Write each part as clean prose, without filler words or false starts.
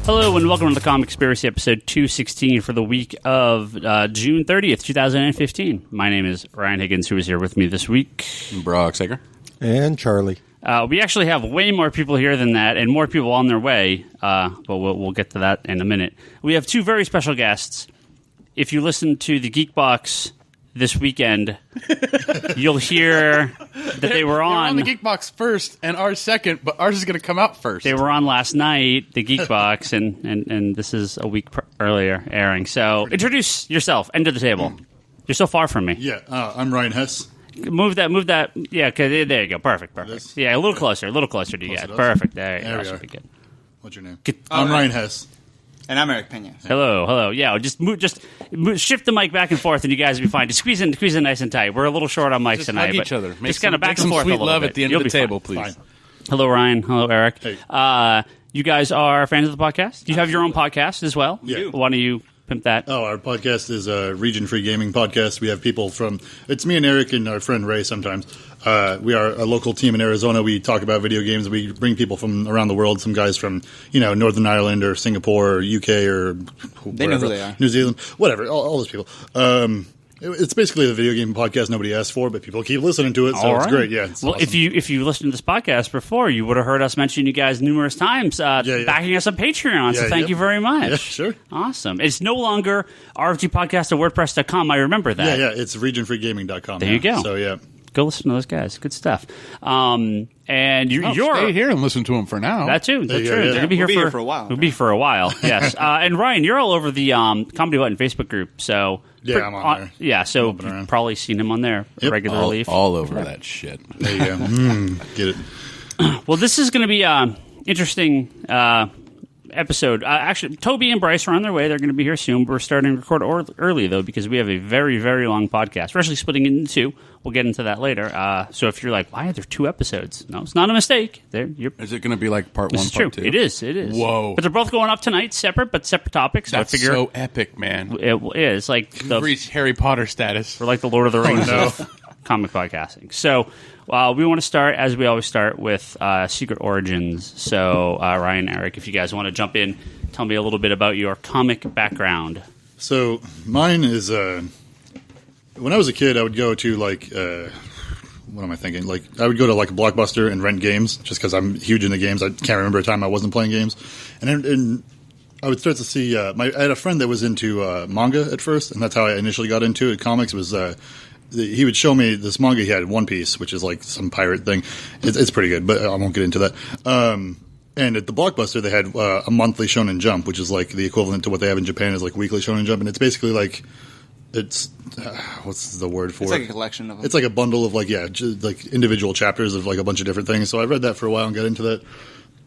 Hello and welcome to the Comixpiracy episode 216 for the week of June 30th, 2015. My name is Ryan Higgins, who is here with me this week. Brock Sager. And Charlie. We actually have way more people here than that and more people on their way, but we'll get to that in a minute. We have two very special guests. If you listen to the Geek Box this weekend, you'll hear that they were on the Geek Box first and ours second, but ours is going to come out first. They were on last night, the Geek Box, and this is a week earlier airing. So introduce yourself. End of the table. You're so far from me. Yeah, I'm Ryan Hess. Move that. Yeah, okay, there you go. Perfect. Yeah, a little closer to you guys. Perfect. There you go. Should be good. What's your name? I'm Ryan Hess. And I'm Erick Pena. Hello. Yeah, just shift the mic back and forth, and you guys will be fine. Just squeeze in nice and tight. We're a little short on mics tonight. Hug each other. Just kind of back and forth a sweet little love bit. at the end You'll of the table, fine. please. Fine. Hello, Ryan. Hello, Eric. Hey. You guys are fans of the podcast? You have your own podcast as well? Yeah. Why don't you pimp that? Oh, our podcast is a region-free gaming podcast. We have people from – it's me and Eric and our friend Ray sometimes. We are a local team in Arizona. We talk about video games. We bring people from around the world, some guys from, Northern Ireland or Singapore or UK or wherever, They know who they are. New Zealand, whatever, all those people. It's basically the video game podcast nobody asked for, but people keep listening to it, so it's great. Yeah, it's awesome. if you listened to this podcast before, you would have heard us mention you guys numerous times, backing us on Patreon. So thank you very much. Yeah, sure. Awesome. It's no longer RFGpodcast at WordPress.com. I remember that. Yeah, it's regionfreegaming.com. There you go. So yeah. Go listen to those guys. Good stuff. And you're stay here and listen to them for now. That too. That's Yeah, true. yeah. They're gonna be We'll here be here for a while. We'll be for a while. Yes. And Ryan, you're all over the Comedy Button Facebook group. So Yeah, I'm on there. Yeah. So Jumping around. you've probably seen him on there regularly. all over that shit. There you go. Get it. Well, this is going to be an interesting episode. Actually, Toby and Bryce are on their way. They're going to be here soon. We're starting to record early, though, because we have a very, very long podcast. We're actually splitting it into two. We'll get into that later. So if you're like, why are there two episodes? No, it's not a mistake. Is it going to be like part This one, is true. part two? It is. Whoa. But they're both going up tonight, separate topics. That's so I figure so epic, man. it is like You've reached Harry Potter status. we're like the Lord of the Rings of comic podcasting. So we want to start, as we always start, with Secret Origins. So Ryan, Eric, if you guys want to jump in, tell me a little bit about your comic background. So mine is when I was a kid, I would go to what am I thinking? I would go to a Blockbuster and rent games just because I'm huge into games. I can't remember a time I wasn't playing games, and I would start to see. I had a friend that was into manga at first, and that's how I initially got into it. Comics was. He would show me this manga he had, One Piece, which is like some pirate thing. It's pretty good, but I won't get into that. And at the Blockbuster, they had a monthly Shonen Jump, which is like the equivalent to what they have in Japan is like weekly Shonen Jump, and it's basically like it's what's the word for it? It's like a collection of them. It's like a bundle of like individual chapters of like a bunch of different things. So I read that for a while and got into that.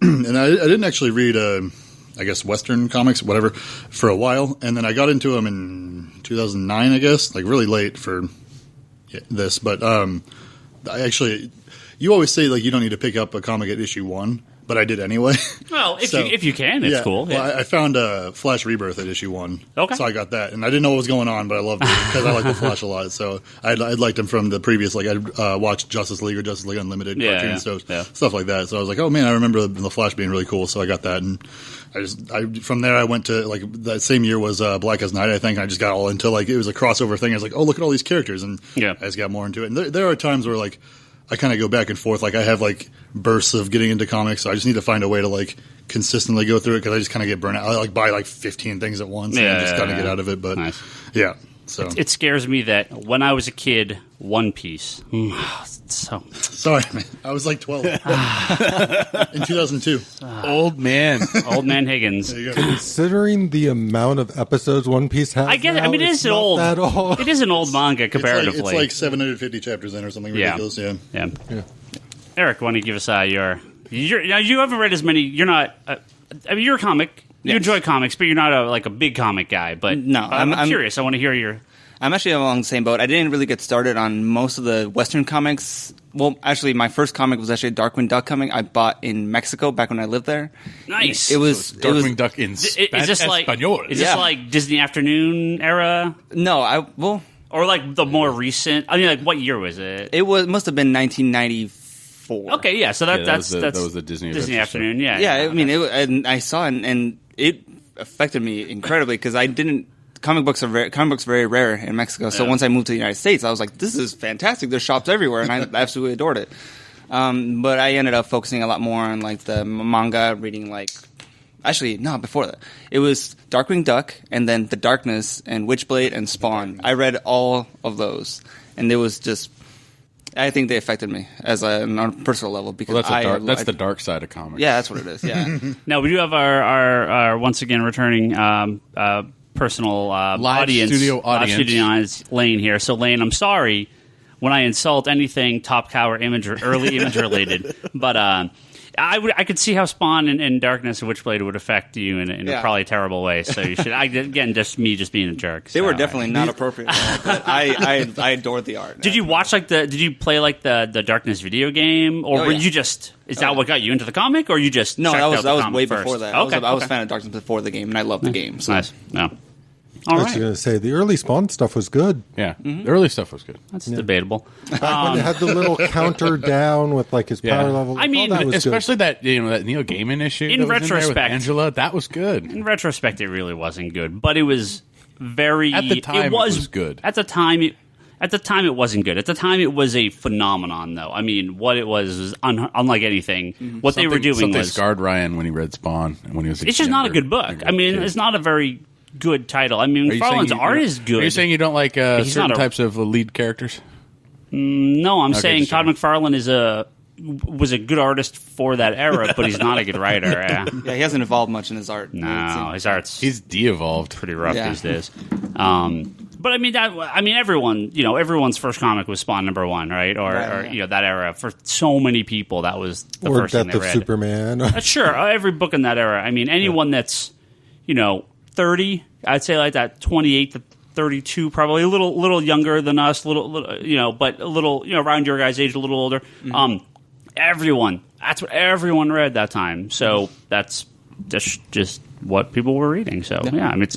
And I didn't actually read I guess Western comics, whatever, for a while, and then I got into them in 2009, I guess, like really late for this. But you always say like you don't need to pick up a comic at issue 1. But I did anyway. Well, if you can, it's cool. Yeah. Well, I found Flash Rebirth at issue 1. Okay. So I got that. And I didn't know what was going on, but I loved it because I like the Flash a lot. So I liked him from the previous, I'd watched Justice League or Justice League Unlimited cartoons, stuff like that. So I was like, oh man, I remember the Flash being really cool. So I got that. And from there I went to, that same year was Black as Night, I think. And I just got all into, it was a crossover thing. I was like, oh, look at all these characters. And I just got more into it. And there are times where, I kind of go back and forth. I have bursts of getting into comics, so I just need to find a way to consistently go through it because I just kind of get burnt out. I buy 15 things at once and just kind of get out of it. But nice. Yeah, so it scares me that when I was a kid, One Piece. So sorry, man. I was 12 in 2002. Old man Higgins. There you go. Considering the amount of episodes One Piece has, I get it. I mean, it is old. It is an old manga comparatively. It's 750 chapters in or something ridiculous. Yeah. Eric, why don't you give us now you haven't read as many. You're not. You're a comic. You enjoy comics, but you're not a big comic guy. But no, I'm curious. I want to hear your. I'm actually along the same boat. I didn't really get started on most of the Western comics. Well, actually, my first comic was actually a Darkwing Duck comic I bought in Mexico back when I lived there. Nice. It was Darkwing Duck in Is this Espanol. Is this like Disney Afternoon era? No, or the more recent. I mean, what year was it? It must have been 1994. Okay, yeah. So that was the Disney Afternoon. Yeah. I mean, and I saw it, and it affected me incredibly because I didn't. Comic books very rare in Mexico. So once I moved to the United States, I was like, this is fantastic. There's shops everywhere, and I absolutely adored it. But I ended up focusing a lot more on like the manga, reading like. Actually, no, before that. It was Darkwing Duck, and then The Darkness, and Witchblade, and Spawn. I read all of those, and it was just... I think they affected me on a personal level. Because that's the dark side of comics. Yeah, that's what it is, yeah. Now, we do have our once again, returning personal Live audience. studio audience. Live studio audience, Lane here. So, Lane, I'm sorry when I insult anything Top Cow or early image related, but... I could see how Spawn and Darkness and Witchblade would affect you in a probably terrible way. So you should again just being a jerk. They were definitely not appropriate. But I adored the art. Did you watch Did you play the Darkness video game, or were you just? Is that what got you into the comic, or you just? No, that was way first? before that. Okay, I was a fan of Darkness before the game, and I loved the game. So. Nice. No. I All was right. going to say, the early Spawn stuff was good. Yeah, the early stuff was good. That's debatable. Back when it had the little counter down with like his power level. I mean, that was especially good. that Neil Gaiman issue. In that was retrospect, in there with Angela, that was good. In retrospect, it really wasn't good, but it was very. At the time, it was good. At the time, it wasn't good. At the time, it was a phenomenon, though. I mean, what it was unlike anything. What they were doing was scarred Ryan when he read Spawn and when he was. It's just not a good book. I mean, it's not a very good title. I mean, Farland's art is good. Are you saying you don't like certain types of lead characters? No, I'm saying Todd McFarlane was a good artist for that era, but he's not a good writer. Yeah, he hasn't evolved much in his art. No, his art's he's de-evolved. Pretty rough these days. But I mean everyone, everyone's first comic was Spawn #1, right? Or that era for so many people that was the first thing they read. Death of Superman. Sure, every book in that era. I mean, anyone that's 30, I'd say like that 28 to 32, probably a little younger than us, but a little around your guys' age, a little older. Mm-hmm. Everyone, that's what everyone read that time. So that's just what people were reading. So I mean,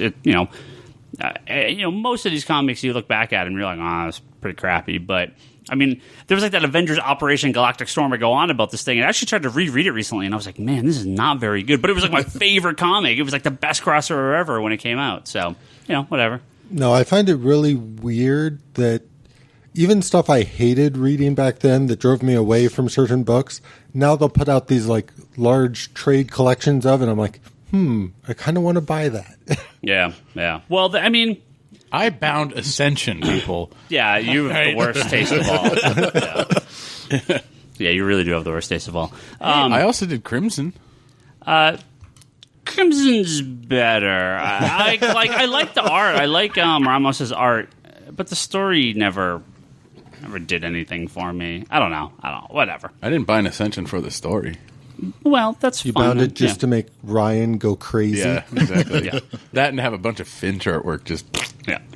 most of these comics you look back at and you're like, oh, that's pretty crappy. But I mean, there was like that Avengers Operation Galactic Storm I go on about this thing. And I actually tried to reread it recently, and I was like, man, this is not very good. But it was like my favorite comic. It was like the best crossover ever when it came out. So, whatever. No, I find it really weird that even stuff I hated reading back then that drove me away from certain books, now they'll put out these like large trade collections of, and I'm like, I kind of want to buy that. Yeah. Well, I mean... I bound Ascension, people. Yeah, you have the worst taste of all. Yeah, you really do have the worst taste of all. I also did Crimson. Crimson's better. I like the art. I like Ramos's art, but the story never did anything for me. I don't know. Whatever. I didn't buy an Ascension for the story. Well, that's you fun. bound it just to make Ryan go crazy. Yeah, exactly. That and have a bunch of Finch artwork just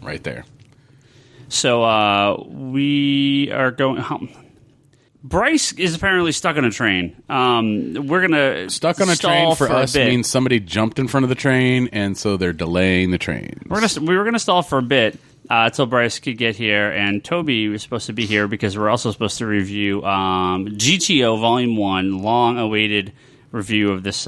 right there. So we are going home. Bryce is apparently stuck on a train. We're gonna stuck on a train for us means somebody jumped in front of the train, and so they're delaying the train. We were gonna stall for a bit until Bryce could get here, and Toby was supposed to be here because we're also supposed to review GTO Volume 1, long-awaited review of this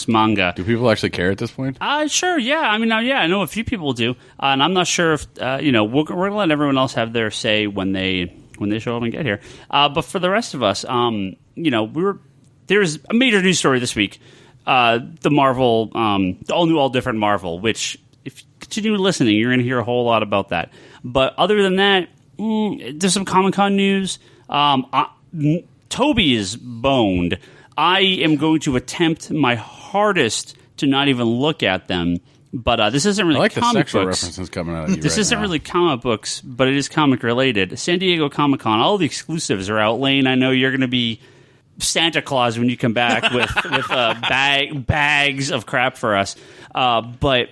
manga. Do people actually care at this point? Sure, yeah. I mean, I know a few people do, and I'm not sure if we're gonna let everyone else have their say when they show up and get here. But for the rest of us, there's a major news story this week. The Marvel, the all-new, all-different Marvel, which, if you continue listening, you're going to hear a whole lot about that. But other than that, there's some Comic-Con news. Toby is boned. I am going to attempt my hardest to not even look at them. But this isn't really comic books. I like the sexual references coming out of you This isn't really comic books, but it is comic related. San Diego Comic-Con, all the exclusives are out. Lane, I know you're going to be Santa Claus when you come back with bags of crap for us. But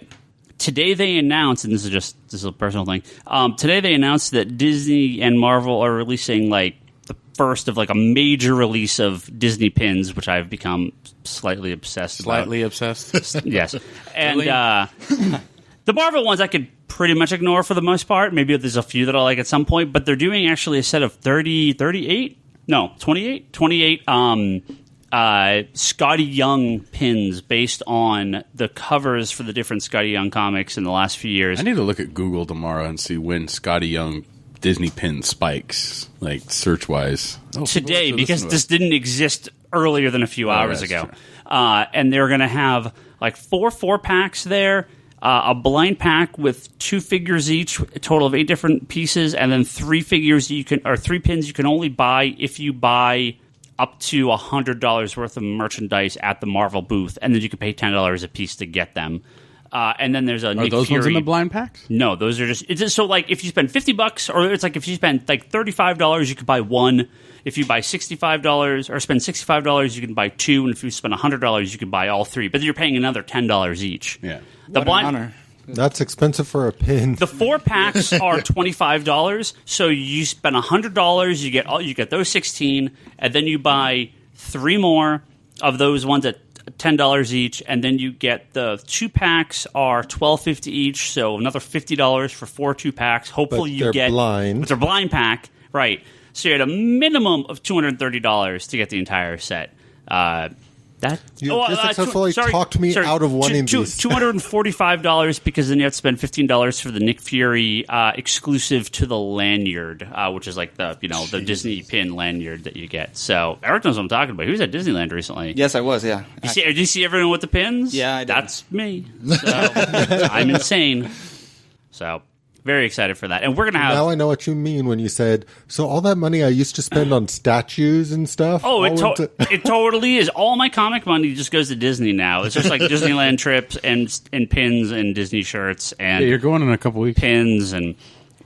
today they announced, and this is a personal thing. Today they announced that Disney and Marvel are releasing like the first of like a major release of Disney pins, which I've become slightly obsessed about. Yes. And the Marvel ones I could pretty much ignore for the most part. Maybe there's a few that I'll like at some point, but they're doing actually a set of 28 Scotty Young pins based on the covers for the different Scotty Young comics in the last few years. I need to look at Google tomorrow and see when Scotty Young Disney pin spikes, like search-wise. Today, because this didn't exist earlier than a few hours ago. And they're going to have like 4 4-packs there, a blind pack with 2 figures each, a total of 8 different pieces, and then 3 figures or 3 pins you can only buy if you buy up to $100 worth of merchandise at the Marvel booth, and then you can pay $10 a piece to get them. And then there's a Nick those Fury. ones in the blind packs? No, those are just. It's just so like if you spend $50, or it's like if you spend like $35, you could buy 1. If you buy $65 or spend $65, you can buy 2, and if you spend $100, you can buy all 3. But you're paying another $10 each. Yeah, What an honor. That's expensive for a pin. The 4-packs are $25, so you spend $100, you get those 16, and then you buy 3 more of those ones at $10 each, and then you get the 2-packs are $12.50 each, so another $50 for 4 2-packs. Hopefully But you they're get blind. But they're blind pack, right? So you had a minimum of $230 to get the entire set. You just successfully talked me out of wanting these. $245 because then you have to spend $15 for the Nick Fury exclusive to the lanyard, which is like the the Disney pin lanyard that you get. So Eric knows what I'm talking about. He was at Disneyland recently. Yes, I was. Yeah. Did you see everyone with the pins? Yeah, I did. That's me. So, I'm insane. So very excited for that, and we're gonna have. Now I know what you mean when you said, so all that money I used to spend on statues and stuff. Oh, it totally is. All my comic money just goes to Disney now. It's just like Disneyland trips and pins and Disney shirts and you're going in a couple weeks. Pins and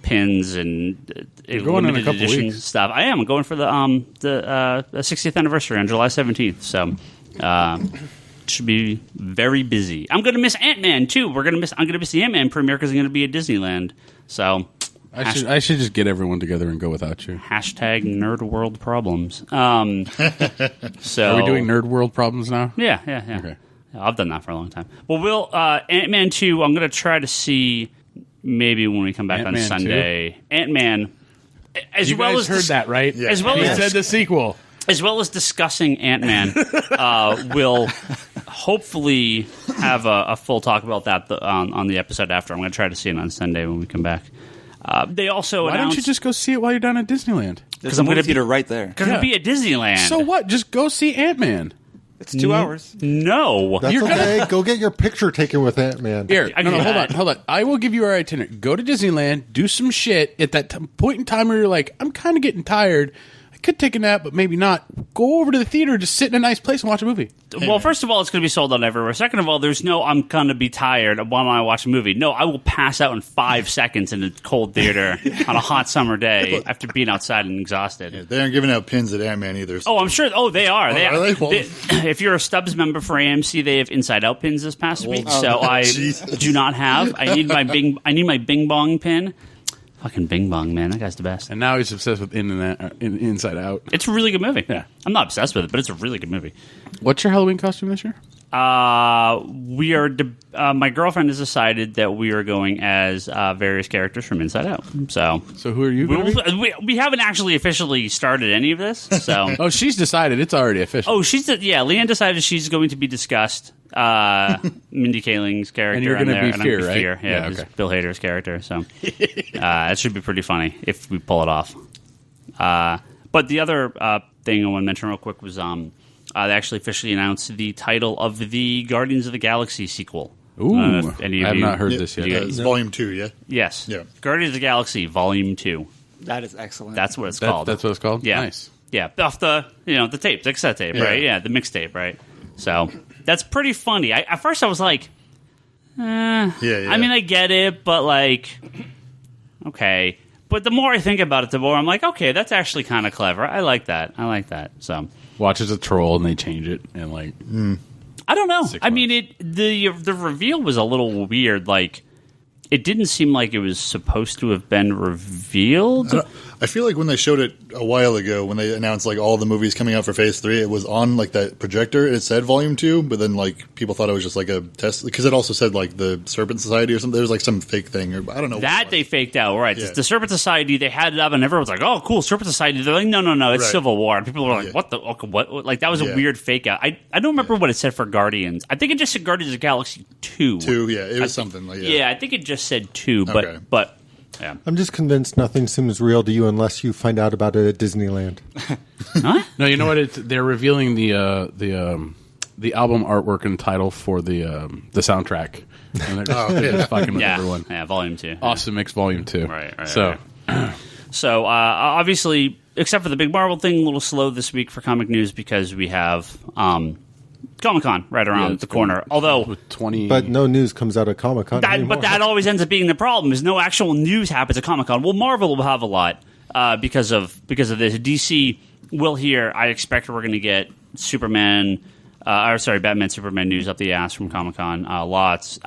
going in a couple weeks stuff. I am going for the 60th anniversary on July 17th. So. Should be very busy. I'm going to miss Ant-Man too. I'm going to miss the Ant-Man premiere because I'm going to be at Disneyland. So I should just get everyone together and go without you. Hashtag nerd world problems. So are we doing nerd world problems now? Yeah. Okay. I've done that for a long time. Well, we'll Ant-Man 2. I'm going to try to see maybe when we come back Ant-Man on Sunday. 2? Ant-Man. You guys heard that, right? Yeah. As well he as said the sequel. As well as discussing Ant-Man, we'll hopefully have a full talk about that on the episode after. I'm going to try to see it on Sunday when we come back. They also Why don't you just go see it while you're down at Disneyland? There's a movie theater right there. Because it'll be at Disneyland. So what? Just go see Ant-Man. It's 2 hours. No. That's okay. Go get your picture taken with Ant-Man. Here, hold on. I will give you our itinerary. Go to Disneyland, do some shit at that point in time where you're like, I'm kind of getting tired. I could take a nap, but maybe not. Go over to the theater, just sit in a nice place and watch a movie. Well, first of all, it's going to be sold out everywhere. Second of all, there's no I'm going to be tired while I watch a movie. No, I will pass out in 5 seconds in a cold theater on a hot summer day after being outside and exhausted. Yeah, they aren't giving out pins at Ant-Man either. So. Oh, I'm sure. Oh, they are. Are they? Well, if you're a Stubbs member for AMC, they have Inside Out pins this past week. So I do not have. I need my Bing Bong pin. Fucking Bing Bong, man. That guy's the best. And now he's obsessed with Inside Out. It's a really good movie. Yeah. I'm not obsessed with it, but it's a really good movie. What's your Halloween costume this year? We are. My girlfriend has decided that we are going as various characters from Inside Out. So who are you? We haven't actually officially started any of this. So oh, she's decided. It's already official. Oh, Leanne decided she's going to be discussed. Mindy Kaling's character, and you're going to be Fear, right? Fear, yeah, okay. Bill Hader's character. So that should be pretty funny if we pull it off. But the other thing I want to mention real quick was they actually officially announced the title of the Guardians of the Galaxy sequel. Ooh, I have not heard this yet. It's Volume 2, yeah? Yes. Yeah. Guardians of the Galaxy Volume 2. That is excellent. That's what it's called. That's what it's called? Yeah. Nice. Yeah, off the the tape, the cassette tape, right? Yeah, the mixtape, right? So that's pretty funny. At first I was like, I mean, I get it, but like, okay. But the more I think about it, the more I'm like, okay, that's actually kind of clever. I like that. So watch as a troll and they change it and like, I don't know. I mean, the reveal was a little weird. Like, it didn't seem like it was supposed to have been revealed. I feel like when they showed it a while ago, when they announced like all the movies coming out for Phase 3, it was on like that projector and it said Volume 2, but then like people thought it was just like a test because it also said like the Serpent Society or something. There was like some fake thing, or I don't know. That they faked out, right? Yeah. The Serpent Society, they had it up and everyone's like, "Oh, cool, Serpent Society." They're like, "No, it's Right. Civil War." And people were like, Yeah. "What the? Okay, what?" Like that was a Yeah. weird fake out. I don't remember what it said for Guardians. I think it just said Guardians of the Galaxy 2. 2, yeah, it was something like Yeah, I think it just said 2, Okay. but yeah. I'm just convinced nothing seems real to you unless you find out about it at Disneyland. Huh? No, you know what? They're revealing the album artwork and title for the soundtrack, and they're just fucking with Yeah, everyone. yeah, Volume 2. Awesome Mix Volume 2. Right. So, So, obviously, except for the big Marvel thing, a little slow this week for comic news because we have Comic-Con right around it's the corner. Although, with 20, But no news comes out of Comic-Con anymore. but that always ends up being the problem: is no actual news happens at Comic-Con. Well, Marvel will have a lot because of this. DC will hear. I expect we're going to get Batman, Superman news up the ass from Comic-Con. Lots.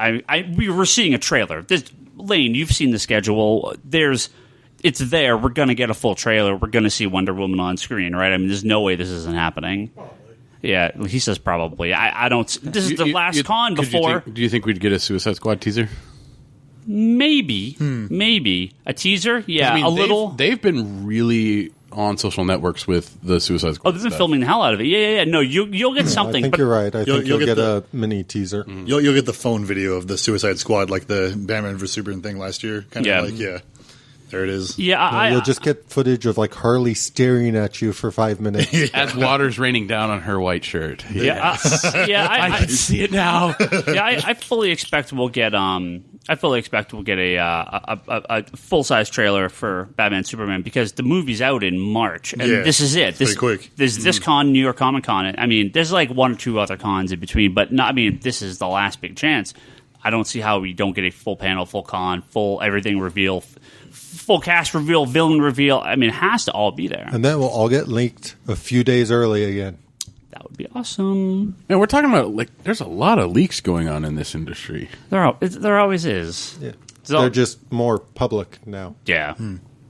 We were seeing a trailer. Lane, you've seen the schedule. It's there. We're going to get a full trailer. We're going to see Wonder Woman on screen, right? I mean, there's no way this isn't happening. Yeah, he says probably. I don't. This is the last con before. Do you think we'd get a Suicide Squad teaser? Maybe a teaser. Yeah, I mean, a little. They've been really on social networks with the Suicide Squad. Oh, they've been stuff. filming the hell out of it. Yeah. No, you'll get something. I think but you're right. I think you'll get the- a mini teaser. You'll get the phone video of the Suicide Squad, like the Batman vs Superman thing last year. Kind of there it is. Yeah, You'll just get footage of like Harley staring at you for 5 minutes. As water's raining down on her white shirt. I I can see it now. I fully expect we'll get a full size trailer for Batman Superman because the movie's out in March and Yeah, this is it. pretty quick. There's this con, New York Comic Con. I mean, there's like one or two other cons in between, but this is the last big chance. I don't see how we don't get a full panel, full con, full everything reveal, full cast reveal, villain reveal. I mean, it has to all be there. And then we'll all get leaked a few days early again. That would be awesome. And we're talking about, like, there's a lot of leaks going on in this industry. There always is. Yeah. So- They're just more public now. Yeah.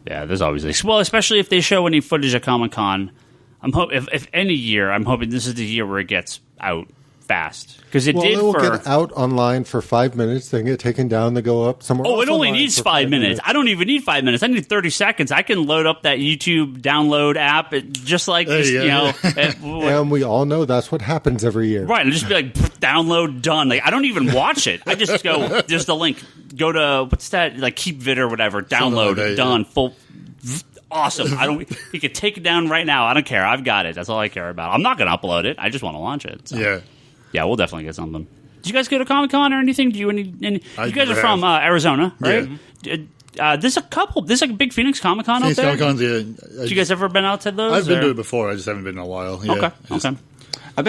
Yeah, there's always leaks. Well, especially if they show any footage at Comic-Con. If any year, I'm hoping this is the year where it gets out fast. Because it did will for... get out online for 5 minutes, then get taken down to go up somewhere. Oh, else it only online needs for 5 minutes. I don't even need 5 minutes. I need 30 seconds. I can load up that YouTube download app just like There this, you go. And we all know that's what happens every year. Right, and just be like, download, done. Like, I don't even watch it. I just go, there's the link. Go to, what's that, like Keep Vid or whatever. Download, like that, done, full. Awesome. You can take it down right now. I don't care. I've got it. That's all I care about. I'm not going to upload it. I just want to launch it. So. Yeah, we'll definitely get something. Did you guys go to Comic-Con or anything? You guys are from Arizona, right? Yeah. There's a couple. There's like a big Phoenix Comic-Con out there. Comic-Cons, yeah. Have you guys ever been out to those? I've been or? to it before. I just haven't been in a while. Yeah. Okay. I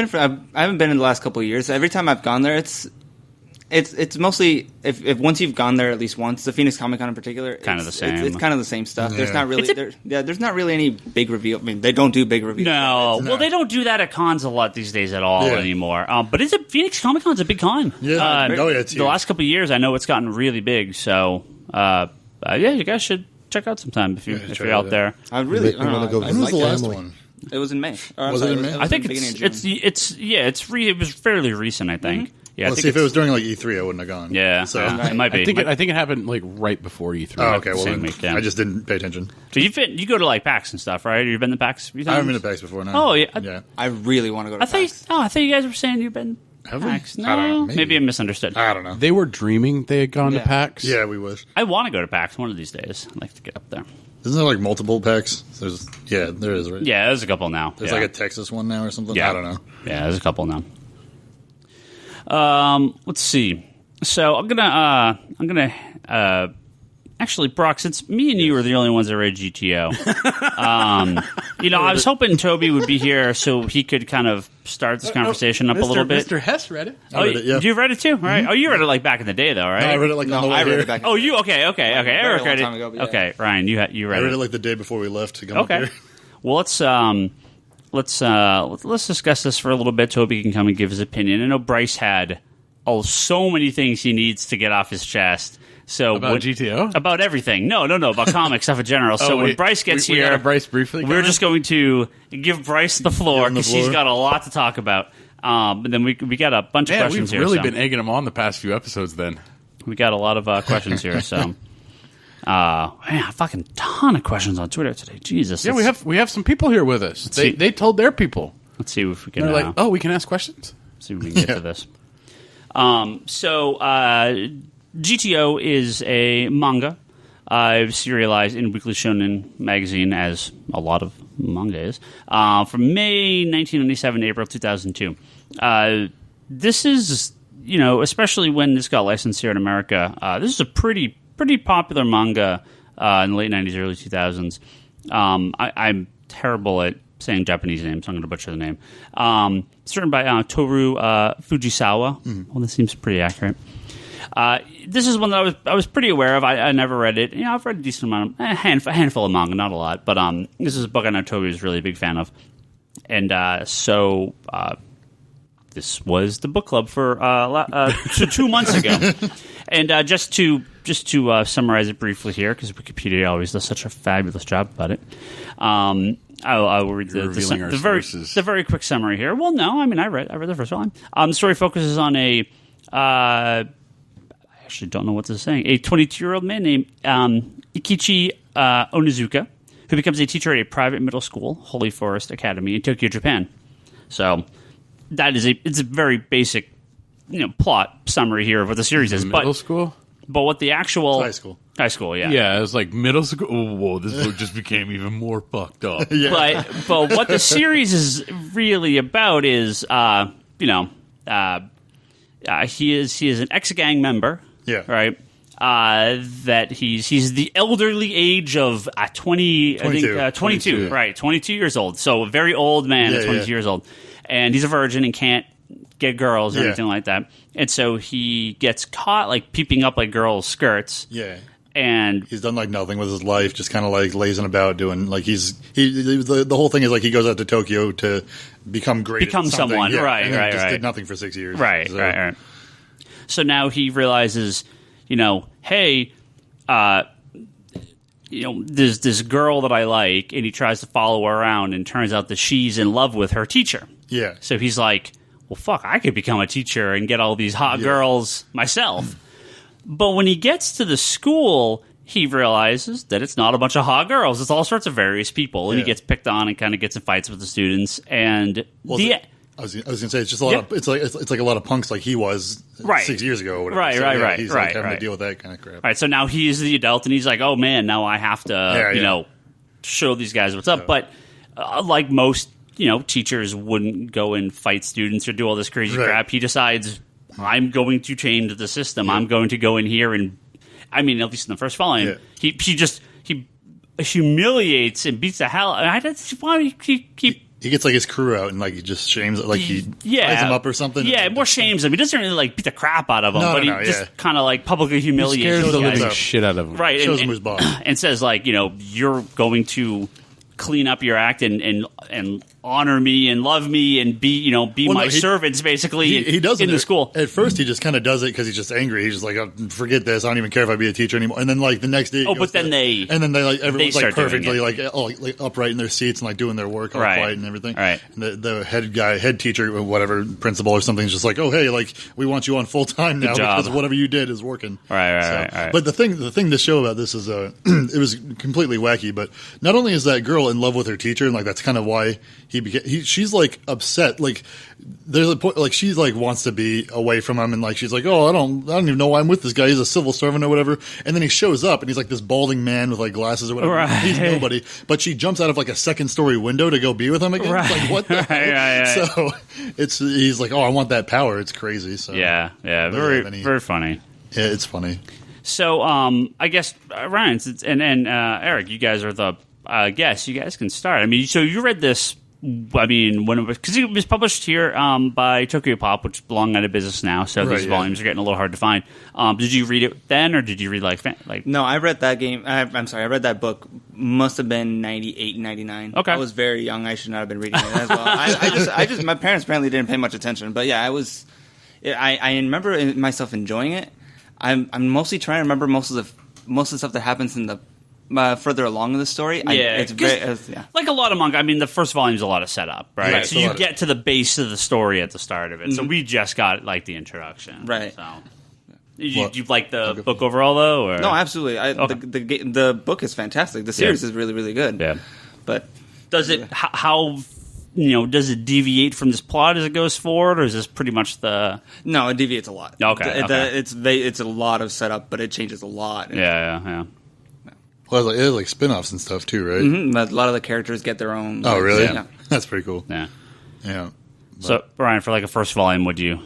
haven't been in the last couple of years. Every time I've gone there, it's mostly if once you've gone there at least once, the Phoenix Comic Con in particular, Kind of the same. It's kind of the same stuff. Yeah. There's not really there's not really any big reveal. I mean, they don't do big reveals. No, well, they don't do that at cons a lot these days at all anymore. But Phoenix Comic Con's a big con. Yeah. It's the huge. last couple of years, I know it's gotten really big. So, you guys should check out sometime if you're out there. I really Make me wanna go When was the last one? It was in May. Was it in May? I think beginning of June. it was fairly recent. I think. Yeah, Well, I think see, if it was during like E3, I wouldn't have gone. Yeah, So, it might be. I think it happened like right before E3. oh, okay. Well, Same then, week, yeah. I just didn't pay attention. So you go to like PAX and stuff, right? You've been to PAX a few times? I haven't been to PAX before now. Oh, yeah. Yeah. I really want to go to I PAX. thought you guys were saying you've been Have we? PAX. I don't know. No, Maybe. maybe I misunderstood. I don't know. They were dreaming they had gone to Yeah. PAX. Yeah, we wish. I want to go to PAX one of these days. I'd like to get up there. Isn't there like multiple PAX? There is, right? Yeah, there's a couple now. There's yeah. like a Texas one now or something. Yeah. I don't know. Yeah, there's a couple now. Let's see. So I'm gonna actually, Brock, since me and you are the only ones that read GTO, I was hoping Toby would be here so he could kind of start this conversation up a little bit. Mr. Hess read it. I read it, yeah. You read it too, right? Oh, you read it like back in the day, though, right? No, I read it like on the way I read here. it back. Oh, you okay? read it Eric a read long it. time ago, but yeah. Okay, Ryan, you I read read it. it like the day before we left to come Okay. up here. Well, let's discuss this for a little bit. Toby can come and give his opinion. I know Bryce had so many things he needs to get off his chest, So About GTO? About everything. No, about comic stuff in general. So when Bryce gets we here, got a Bryce briefly. we're just going to give Bryce the floor because he's got a lot to talk about. But then we got a bunch of questions we've here. We've really been egging him on the past few episodes. Then we got a lot of questions here. So, man, a fucking ton of questions on Twitter today. Jesus. Yeah, we have some people here with us. They told their people. Let's see if we can. They're like, we can ask questions. See if we can get to this. GTO is a manga serialized in Weekly Shonen magazine, as a lot of manga is, from May 1997 to April 2002. This is, especially when this got licensed here in America, this is a pretty popular manga in the late 90s, early 2000s. I'm terrible at saying Japanese names, so I'm going to butcher the name. It's written by Toru Fujisawa. Well, this seems pretty accurate. This is one that I was pretty aware of. I never read it. I've read a decent amount, a handful of manga, not a lot. But this is a book I know Toby is really a big fan of. And so this was the book club for 2 months ago. And just to summarize it briefly here, because Wikipedia always does such a fabulous job about it. I will read the very quick summary here. Well, no, I mean I read the first one. The story focuses on a I actually don't know what this is saying. A 22-year-old man named Ikichi Onizuka, who becomes a teacher at a private middle school, Holy Forest Academy, in Tokyo, Japan. So that is it's a very basic plot summary here of what the series is. Middle school. But what the actual high school, yeah, yeah, it was like middle school. Oh, whoa, this book just became even more fucked up. Yeah. But what the series is really about is, he is an ex-gang member. Yeah. Right. That he's the elderly age of 22. I think 22. Right, 22 years old. So a very old man at 22 years old, and he's a virgin and can't get girls or anything like that. And so he gets caught peeping up girls' skirts. Yeah. And he's done nothing with his life, just kind of lazing about, doing the whole thing is he goes out to Tokyo to become great, become someone, right? Did nothing for 6 years, right. So now he realizes, hey, there's this girl that I like, and he tries to follow her around, and turns out that she's in love with her teacher. Yeah. So he's like, well, fuck, I could become a teacher and get all these hot girls myself. But when he gets to the school, he realizes that it's not a bunch of hot girls. It's all sorts of various people. And he gets picked on and kind of gets in fights with the students. And I was going to say, it's just a lot of, it's like a lot of punks like he was 6 years ago or whatever. Right. He's having to deal with that kind of crap. Right, so now he's the adult, and he's like, oh, man, now I have to, show these guys what's up. But like most, teachers wouldn't go and fight students or do all this crazy crap. He decides, I'm going to change the system. I'm going to go in here and, at least in the first volume, he humiliates and beats the hell out of him. He gets his crew out and he just shames it, he ties him up or something. Yeah, more shames him. He doesn't really beat the crap out of him, but he just kind of publicly humiliates him. He scares the living shit out of him. Right, shows him who's boss. And says you're going to clean up your act and honor me and love me and be my servants basically. He does in the school. At first, he just kind of does it because he's just angry. He's just like, oh, forget this. I don't even care if I be a teacher anymore. And then the next day, everyone's perfectly upright in their seats and doing their work all quiet and everything. Right. And the head teacher, whatever principal or something, is just like, oh hey, we want you on full time now because whatever you did is working. Right. But the thing to show about this is it was completely wacky. But not only is that girl in love with her teacher, and that's kind of why she's upset. There's a point she's wants to be away from him, and she's like, oh, I don't even know why I'm with this guy. He's a civil servant or whatever. And then he shows up, and he's this balding man with glasses or whatever. Right. He's nobody, but she jumps out of a second story window to go be with him again. Right. It's what the hell? So he's like, oh, I want that power. It's crazy. So very funny. Yeah, it's funny. So I guess Ryan and Eric, you guys are the guests. You guys can start. So you read this. When it was, because it was published here by Tokyo Pop, which is long out of business now, so these volumes are getting a little hard to find. Did you read it then, or did you read No, I read that game. I'm sorry, I read that book. Must have been 98, 99. Okay, I was very young. I should not have been reading it as well. I just my parents apparently didn't pay much attention, but yeah, I remember myself enjoying it. I'm mostly trying to remember most of the stuff that happens in the further along in the story. Like a lot of manga. I mean, the first volume's a lot of setup, right? Right, so you get to the base of the story at the start of it. So we just got like the introduction, right? So. You like the book overall, though? Or? No, absolutely. The book is fantastic. The series is really, really good. Yeah, but does it? How does it deviate from this plot as it goes forward, or is this pretty much the? No, it deviates a lot. Okay, it's a lot of setup, but it changes a lot. Yeah. Well, it has like spin-offs and stuff too, right? Mm-hmm. A lot of the characters get their own. Oh, really? Yeah. That's pretty cool. Yeah. So, Ryan, for like a first volume, what'd you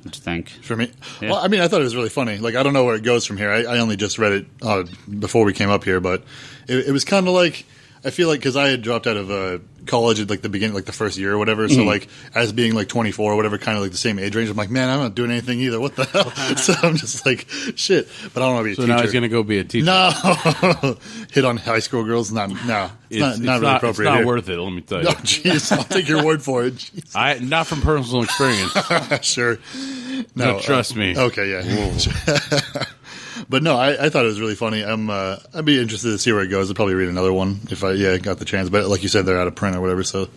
think? For me? Yeah. Well, I mean, I thought it was really funny. Like, I don't know where it goes from here. I only just read it before we came up here, but it was kind of like, I feel like, because I had dropped out of college at like the beginning, like the first year or whatever, so like, as being like 24 or whatever, kind of like the same age range, I'm like, man, I'm not doing anything either. What the hell? So I'm just like, shit. But I don't want to be a teacher. So now he's going to go be a teacher. No. Hit on high school girls? No. It's not really appropriate. It's not here. worth it, let me tell you. Oh, jeez. I'll take your word for it. Jeez. Not from personal experience. Sure. No, trust me. Okay, yeah. But no, I thought it was really funny. I'd be interested to see where it goes. I'll probably read another one if I got the chance. But like you said, they're out of print or whatever. So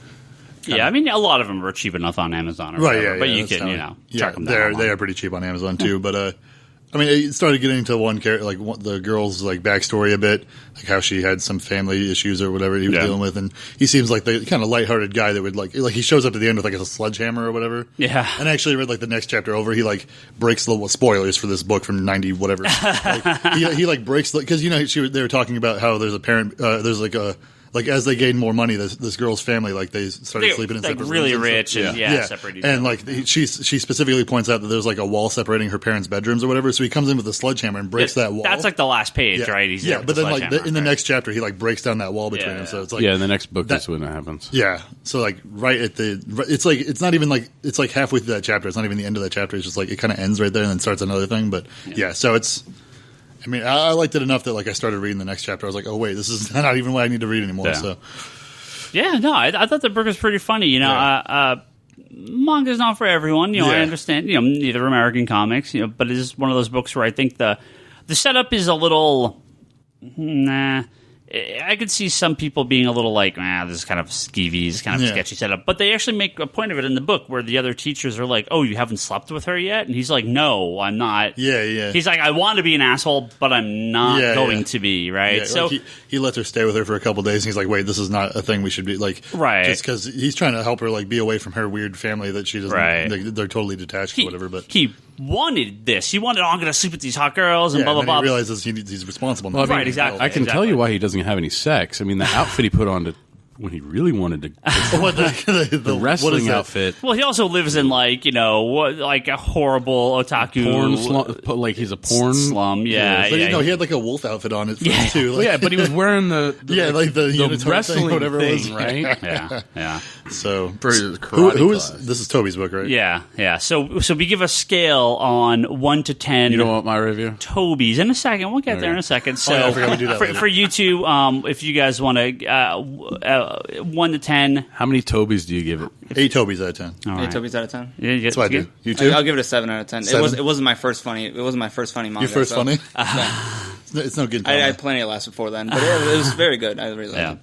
I mean, a lot of them are cheap enough on Amazon, or right? whatever, Yeah, but you can track them down. They are pretty cheap on Amazon too. But I mean, it started getting into one character, like the girl's like backstory a bit, like how she had some family issues or whatever he was dealing with, and he seems like the kind of lighthearted guy that would like he shows up at the end with like a sledgehammer or whatever. Yeah. And I actually read like the next chapter over, he like breaks the spoilers for this book from 90 whatever. Like, he like breaks because they were talking about how there's a parent there's like as they gain more money, this girl's family, like they started sleeping in like separate really rooms rich and separated. And like she specifically points out that there's like a wall separating her parents' bedrooms or whatever. So he comes in with a sledgehammer and breaks that wall. That's like the last page, right? He's but then like in the next chapter, he like breaks down that wall between them. So it's like in the next book that's when that happens. Yeah. So like right at it's like it's not even like it's like halfway through that chapter. It's not even the end of that chapter. It's just like it kind of ends right there and then starts another thing. But so it's. I mean, I liked it enough that like I started reading the next chapter. I was like, oh wait, this is not even what I need to read anymore. Yeah. So. Yeah, no, I thought the book was pretty funny. Manga's not for everyone. I understand. Neither American comics. But it is one of those books where I think the setup is a little. I could see some people being a little like, this is kind of skeevy, this is kind of a sketchy setup. But they actually make a point of it in the book where the other teachers are like, oh, you haven't slept with her yet? And he's like, no, I'm not. Yeah. He's like, I want to be an asshole, but I'm not going to be, right? Yeah, so like he lets her stay with her for a couple days, and he's like, wait, this is not a thing we should be, like, right. Just because he's trying to help her, like, be away from her weird family that she doesn't, right. They're totally detached or whatever, but. He wanted this. He wanted, I'm going to sleep with these hot girls and blah, blah, blah. He realizes he's responsible. Well, right, exactly. I can tell you why he doesn't have any sex. I mean, the outfit he put on when he really wanted to. The wrestling outfit. Well, he also lives in like a horrible otaku porn slum. Like he's a porn slum. Yeah, But he had like a a wolf outfit on it too. Like, but he was wearing the wrestling thing, whatever thing, it was, right? Yeah. So who is this is Toby's book, right? Yeah. So we give a scale on 1 to 10. You don't want my review? Toby's in a second. We'll get there in a second. So I forgot we do that for you two, if you guys want to 1 to 10. How many Toby's do you give it? 8 Toby's out of 10. All right. 8 Toby's out of 10. Yeah, that's what I do. You too? I'll give it a 7 out of 10. 7? It wasn't my first funny. It wasn't my first funny manga. Your first funny? Yeah. It's no good. I had plenty of laughs before then, but it was very good. I really liked it.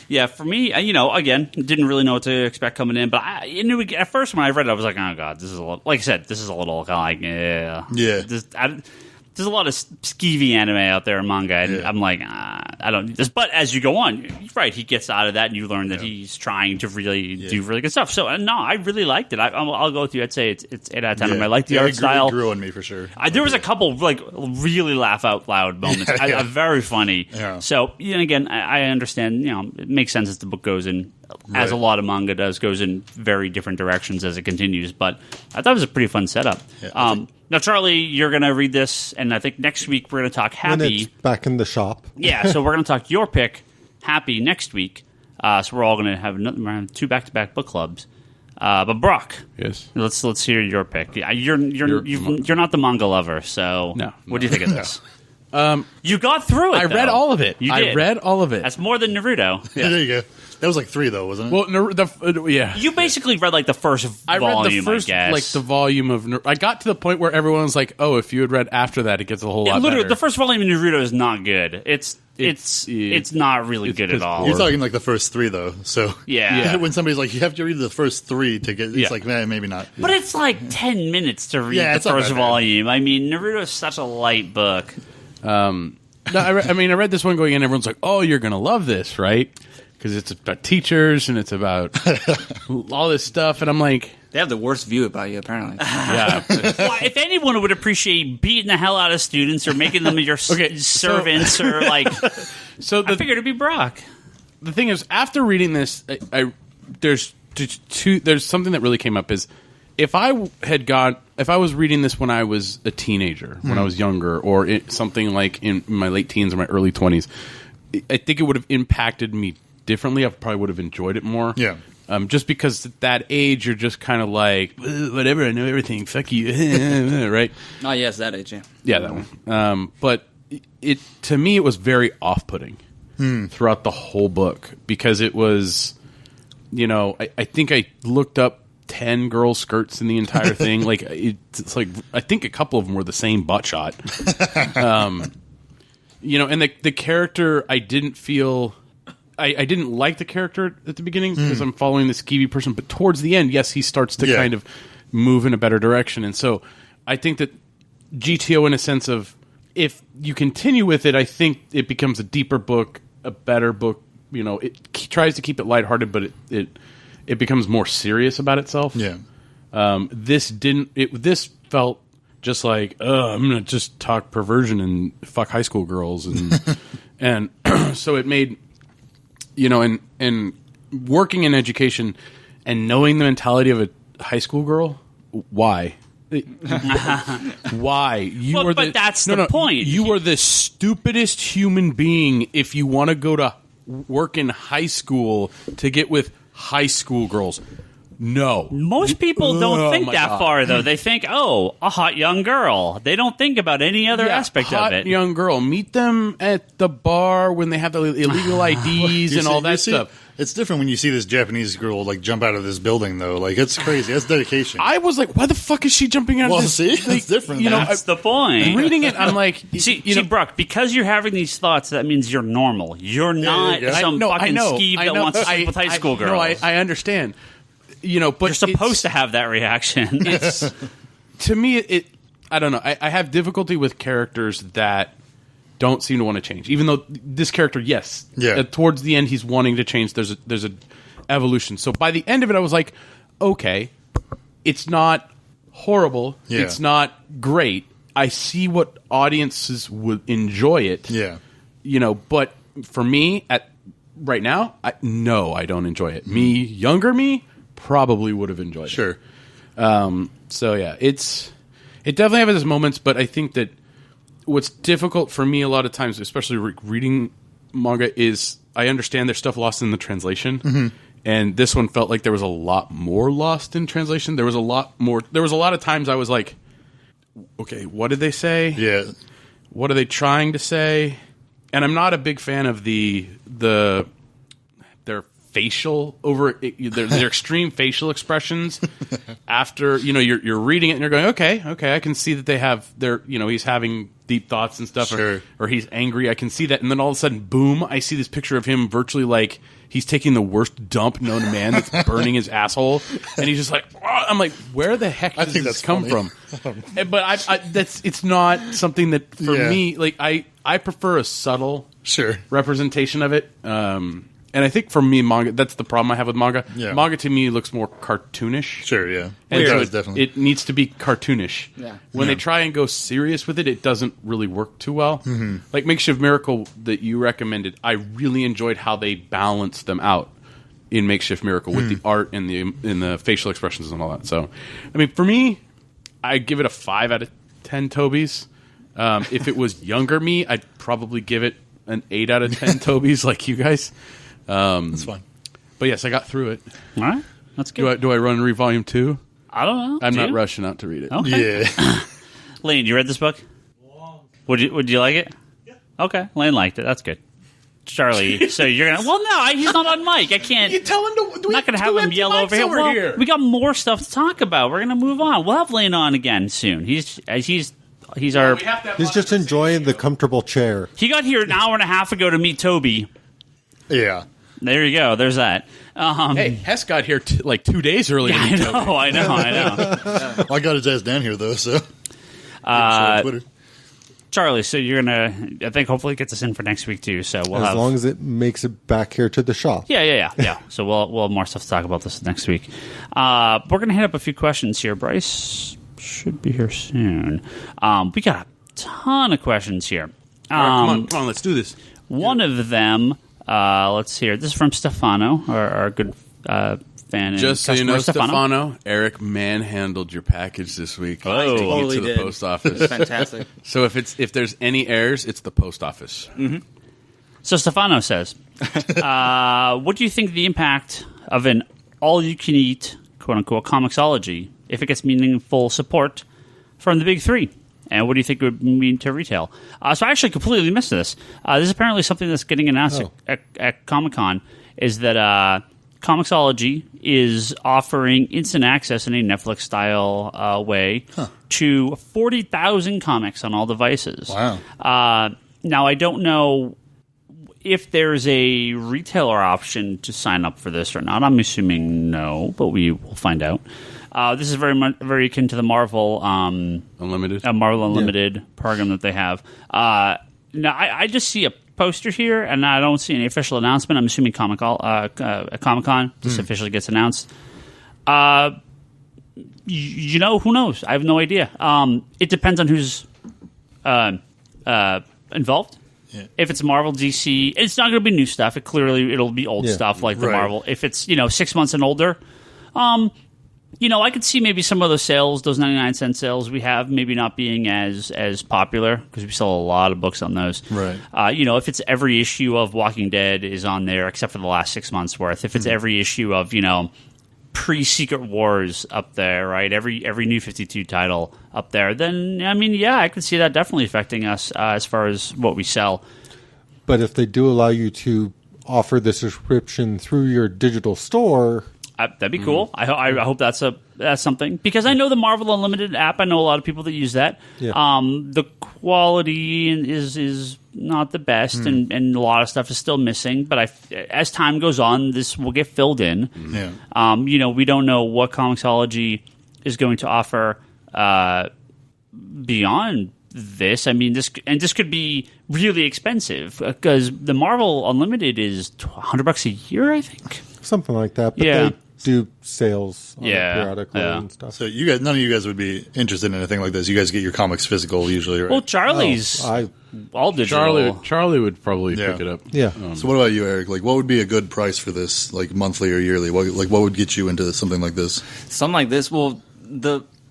Yeah, for me, again, didn't really know what to expect coming in, but I knew at first when I read it, I was like, oh god, this is a little. Like I said, this is a little kind of like, yeah. There's a lot of skeevy anime out there in manga, and I'm like, I don't need this. But as you go on, right, he gets out of that, and you learn that he's trying to really do really good stuff. So, no, I really liked it. I'll go with you. I'd say it's 8 out of 10. I like the art style. It grew on me for sure. There was a couple like really laugh out loud moments. Very funny. Yeah. So, again, I understand. It makes sense as the book goes in. As a lot of manga does, goes in very different directions as it continues. But I thought it was a pretty fun setup. Yeah, now, Charlie, you're going to read this, and I think next week we're going to talk Happy. When it's back in the shop. Yeah, so we're going to talk your pick, Happy, next week. So we're all going to have 2 back-to-back book clubs. But Brock, yes, let's hear your pick. You're not the manga lover, so no. What do you think of this? You got through it. I read all of it. You I did. read all of it. That's more than Naruto. Yeah. There you go. That was like 3 though, wasn't it? Yeah. You basically read like the first I volume. read the first, I guess. like the volume of. I got to the point where everyone's like, "Oh, if you had read after that, it gets a whole lot literally, better." the first volume of Naruto is not good. It's not really good at all. You're talking like the first 3 though. So Yeah. when somebody's like, you have to read the first 3 to get, it's like, maybe not. But it's like 10 minutes to read the it's not first that bad. volume. I mean, Naruto is such a light book. No, I read this one going in. Everyone's like, "Oh, you're gonna love this, right?" Because it's about teachers and it's about all this stuff, and I'm like, They have the worst view about you, apparently. "Yeah." Well, if anyone would appreciate beating the hell out of students or making them your servants or like, So I figured it'd be Brock. the thing is, after reading this, there's something that really came up is if I was reading this when I was a teenager, when I was younger, or something like in my late teens or my early 20s, I think it would have impacted me differently. I probably would have enjoyed it more. Yeah. Just because at that age, you're just kind of like, whatever, I know everything, fuck you, right? Oh, yes, that age, yeah. Yeah, that one. But to me, it was very off-putting throughout the whole book because it was, I think I looked up 10 girl skirts in the entire thing. Like it's like I think a couple of them were the same butt shot. And the character I didn't feel. I didn't like the character at the beginning because I'm following this skeevy person, but towards the end, yes, he starts to kind of move in a better direction. And so I think that GTO, in a sense of, if you continue with it, I think it becomes a deeper book, a better book. It tries to keep it lighthearted, but it becomes more serious about itself. Yeah. This didn't. This felt just like, I'm gonna just talk perversion and fuck high school girls, and so it made. And working in education and knowing the mentality of a high school girl, why? Why? But that's the point. You are the stupidest human being if you want to go to work in high school to get with high school girls. No. Most people don't think that God. far, though. They think, a hot young girl. They don't think about any other aspect hot of it. young girl. Meet them at the bar when they have the illegal IDs and all that stuff. It's different when you see this Japanese girl like jump out of this building, though. Like it's crazy. That's dedication. I was like, why the fuck is she jumping out of this? See, it's different. That's the point. Reading it, I'm like, See, Brock, because you're having these thoughts, that means you're normal. You're not some fucking skeeve that wants to sleep with high school girls. No, I understand. But you're supposed to have that reaction. To me, I don't know. I have difficulty with characters that don't seem to want to change. Even though this character, yes, towards the end, he's wanting to change. There's a evolution. So by the end of it, I was like, okay, it's not horrible. Yeah. It's not great. I see what audiences would enjoy it. Yeah. But for me, right now, I don't enjoy it. Younger me, probably would have enjoyed it. Sure. So yeah, it definitely has its moments, but I think that what's difficult for me a lot of times, especially reading manga, is I understand there's stuff lost in the translation, and this one felt like there was a lot more lost in translation. There was a lot of times I was like, okay, what did they say? Yeah. What are they trying to say? And I'm not a big fan of their facial their extreme facial expressions after you're reading it and you're going, okay, I can see that they have he's having deep thoughts and stuff, Sure. or he's angry. I can see that, and then all of a sudden, boom! I see this picture of him virtually like he's taking the worst dump known to man that's burning his asshole, and he's just like, oh! I'm like, where the heck does this come from? But it's not something that for me, like I prefer a subtle representation of it. And I think for me, manga, that's the problem I have with manga. Yeah. Manga to me looks more cartoonish. Sure, yeah. And It so does, definitely. It needs to be cartoonish. Yeah. When they try and go serious with it, it doesn't really work too well. Like Makeshift Miracle that you recommended, I really enjoyed how they balanced them out in Makeshift Miracle with the art and the facial expressions and all that. So, I mean, for me, I give it a 5 out of 10 Tobys. If it was younger me, I'd probably give it an 8 out of 10 Tobys like you guys. That's fine. But yes, I got through it. All right, that's good. Do I run and read volume 2? I don't know. I'm Do not you? rushing out to read it. Okay. Yeah. Lane, you read this book? Would you like it? Okay, Lane liked it. That's good. Charlie, so you're gonna? Well, no, he's not on mic. I can't. You tell him to. I'm not gonna have him yell over here. Well, here. we got more stuff to talk about. We're gonna move on. We'll have Lane on again soon. He's our. He's just enjoying the comfortable chair. He got here an hour and a half ago to meet Toby. Yeah. There you go. There's that. Hey, Hess got here like 2 days earlier. Yeah, than Toby. I know. Well, I got his ass down here though, so. Twitter. Charlie, so you're gonna, I think, hopefully get us in for next week too. So we'll As have, long as it makes it back here to the shop. yeah. So we'll have more stuff to talk about this next week. We're gonna hit up a few questions here. Bryce should be here soon. We got a ton of questions here. All right, come on, let's do this. One of them, let's see here. This is from Stefano, our good fan. And Just so you customer, know, Stefano, Eric manhandled your package this week. Oh. Taking Totally it to the did. post office. Fantastic. So if there's any errors, it's the post office. So Stefano says, what do you think the impact of an all-you-can-eat, quote-unquote, Comixology, if it gets meaningful support from the big three? And what do you think it would mean to retail? So I actually completely missed this. This is apparently something that's getting announced at Comic-Con, is that Comixology is offering instant access in a Netflix-style way to 40,000 comics on all devices. Wow. Now, I don't know if there's a retailer option to sign up for this or not. I'm assuming no, but we will find out. This is very akin to the Marvel Unlimited. Marvel Unlimited program that they have. Now, I just see a poster here, and I don't see any official announcement. I'm assuming at Comic-Con this officially gets announced. Who knows? I have no idea. It depends on who's involved. Yeah. If it's Marvel, DC, it's not going to be new stuff. It'll be old stuff like the Right. Marvel. If it's 6 months and older, I could see maybe some of those sales, those 99-cent sales we have, maybe not being as popular because we sell a lot of books on those. Right. If it's every issue of Walking Dead is on there, except for the last 6 months worth. If it's every issue of pre-Secret Wars up there, right? Every New 52 title up there, then I could see that definitely affecting us as far as what we sell. But if they do allow you to offer the subscription through your digital store, That'd be cool. I hope that's something, because I know the Marvel Unlimited app. I know a lot of people that use that. Yeah. The quality is not the best, and a lot of stuff is still missing. But as time goes on, this will get filled in. Yeah. We don't know what Comixology is going to offer beyond this. I mean, this could be really expensive because the Marvel Unlimited is $100 a year, I think. something like that. But Yeah. they do sales on it Yeah, periodically yeah. and stuff. So you guys, none of you guys would be interested in anything like this. You guys get your comics physical usually, right? Well, Charlie's I all digital. Charlie would probably Yeah. pick it up. yeah. So what about you, Eric? Like, what would be a good price for this, like monthly or yearly? What would get you into something like this? Something like this. Well,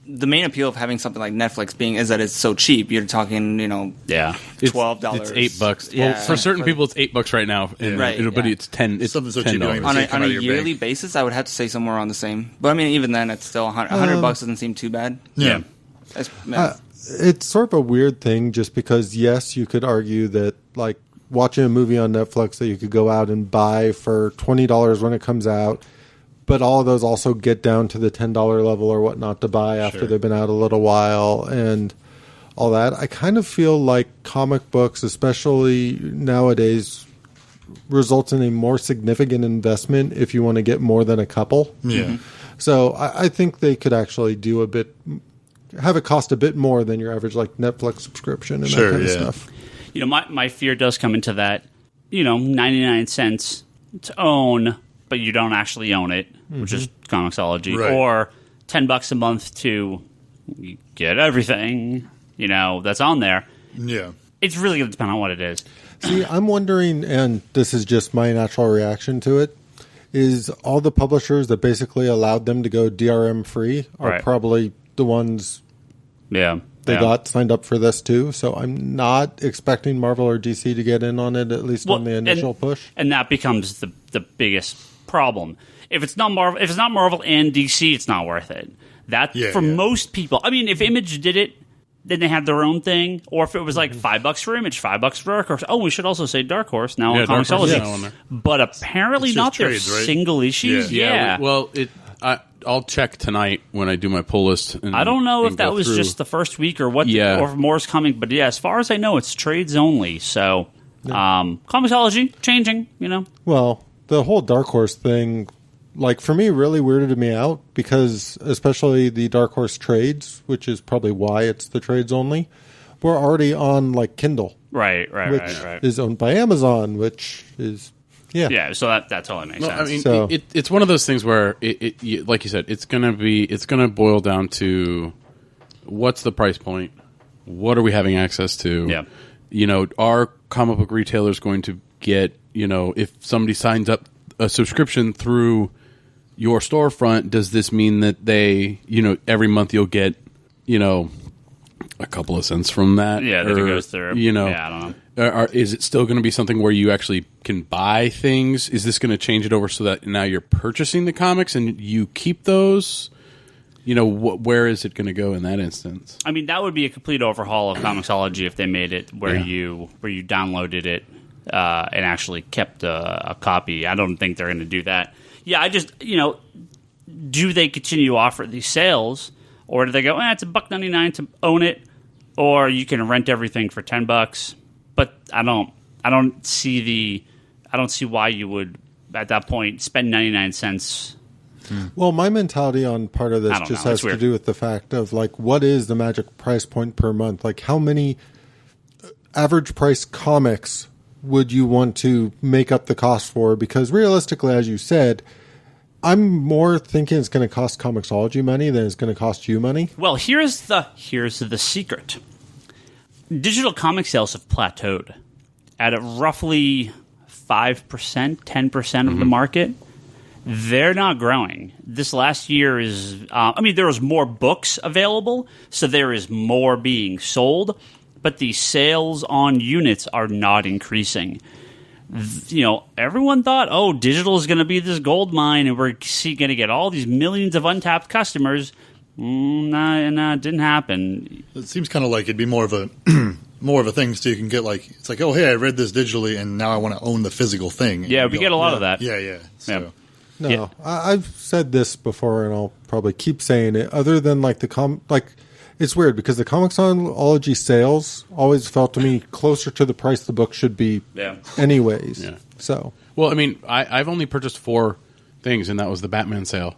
the main appeal of having something like Netflix is that it's so cheap. You're talking, Yeah. $12. It's $8. Yeah. Well, for certain people, it's $8 right now. And Right, But yeah. it's 10. It's Something so cheap you don't $10. even on see a, it come on a out of your yearly bank. basis, I would have to say somewhere around the same. But I mean, even then, it's still $100 doesn't seem too bad. Yeah. It's sort of a weird thing just because, yes, you could argue that, like, watching a movie on Netflix that you could go out and buy for $20 when it comes out, but all of those also get down to the $10 level or whatnot to buy after Sure. they've been out a little while and all that. I kind of feel like comic books, especially nowadays, results in a more significant investment if you want to get more than a couple. Yeah. So I think they could actually do have it cost a bit more than your average like Netflix subscription and Sure, that kind of yeah. stuff. My fear does come into that, 99 cents to own, but you don't actually own it, which is Comixology, Right. or $10 a month to get everything, that's on there. Yeah. It's really going to depend on what it is. See, I'm wondering, and this is just my natural reaction to it, is all the publishers that basically allowed them to go DRM free are Right. probably the ones Yeah. they yeah. got signed up for this too. So I'm not expecting Marvel or DC to get in on it, at least Well, on the initial push. And that becomes the biggest problem. If it's not Marvel and DC, it's not worth it. That Yeah, for yeah. most people. I mean, if Image did it, then they had their own thing, or if it was like $5 for Image, $5 for Dark Horse. Oh, we should also say Dark Horse now on Dark Horse Comixology. is now on there. But apparently It's not just their trades, right? single issues. Yeah. Well, I'll check tonight when I do my pull list. I don't know if that was just the first week or what, or if more's coming. But yeah, as far as I know, it's trades only. So, Comixology changing. Well, the whole Dark Horse thing, like for me, really weirded me out because, especially the Dark Horse trades, which is probably why it's the trades only, were already on like Kindle, Right. which is owned by Amazon, which is. Yeah. So that totally makes sense. I mean, So- it's one of those things where like you said, it's gonna boil down to what's the price point, what are we having access to? Yeah. Are comic book retailers going to get, if somebody signs up a subscription through your storefront, does this mean that they, every month you'll get, a couple of cents from that? Yeah, that it goes through. I don't know. Is it still going to be something where you actually can buy things? Is this going to change it over so that now you're purchasing the comics and you keep those? Where is it going to go in that instance? I mean, that would be a complete overhaul of Comixology if they made it where you downloaded it and actually kept a copy. I don't think they're going to do that. Yeah, I just do they continue to offer these sales, or do they go, it's $1.99 to own it, or you can rent everything for $10? But I don't see why you would at that point spend 99 cents. Well, my mentality on part of this just has to do with the fact of like, what is the magic price point per month? Like, how many average price comics would you want to make up the cost for? Because realistically, as you said, I'm more thinking it's going to cost Comixology money than it's going to cost you money. Well, here's the secret. Digital comic sales have plateaued at roughly 5%, 10% of the market. They're not growing. This last year is, there was more books available, so there is more being sold, but the sales on units are not increasing. Everyone thought, digital is going to be this gold mine, and we're going to get all these millions of untapped customers. Nah, it didn't happen. It seems kind of like it'd be more of a thing, so you can get like, it's like, oh hey, I read this digitally, and now I want to own the physical thing. Yeah, we get a lot of that. Yeah. So. No, Yeah. I've said this before, and I'll probably keep saying it. Other than like it's weird because the Comixology sales always felt to me closer to the price the book should be. Yeah. Anyways. Yeah. So. Well, I mean, I've only purchased 4 things, and that was the Batman sale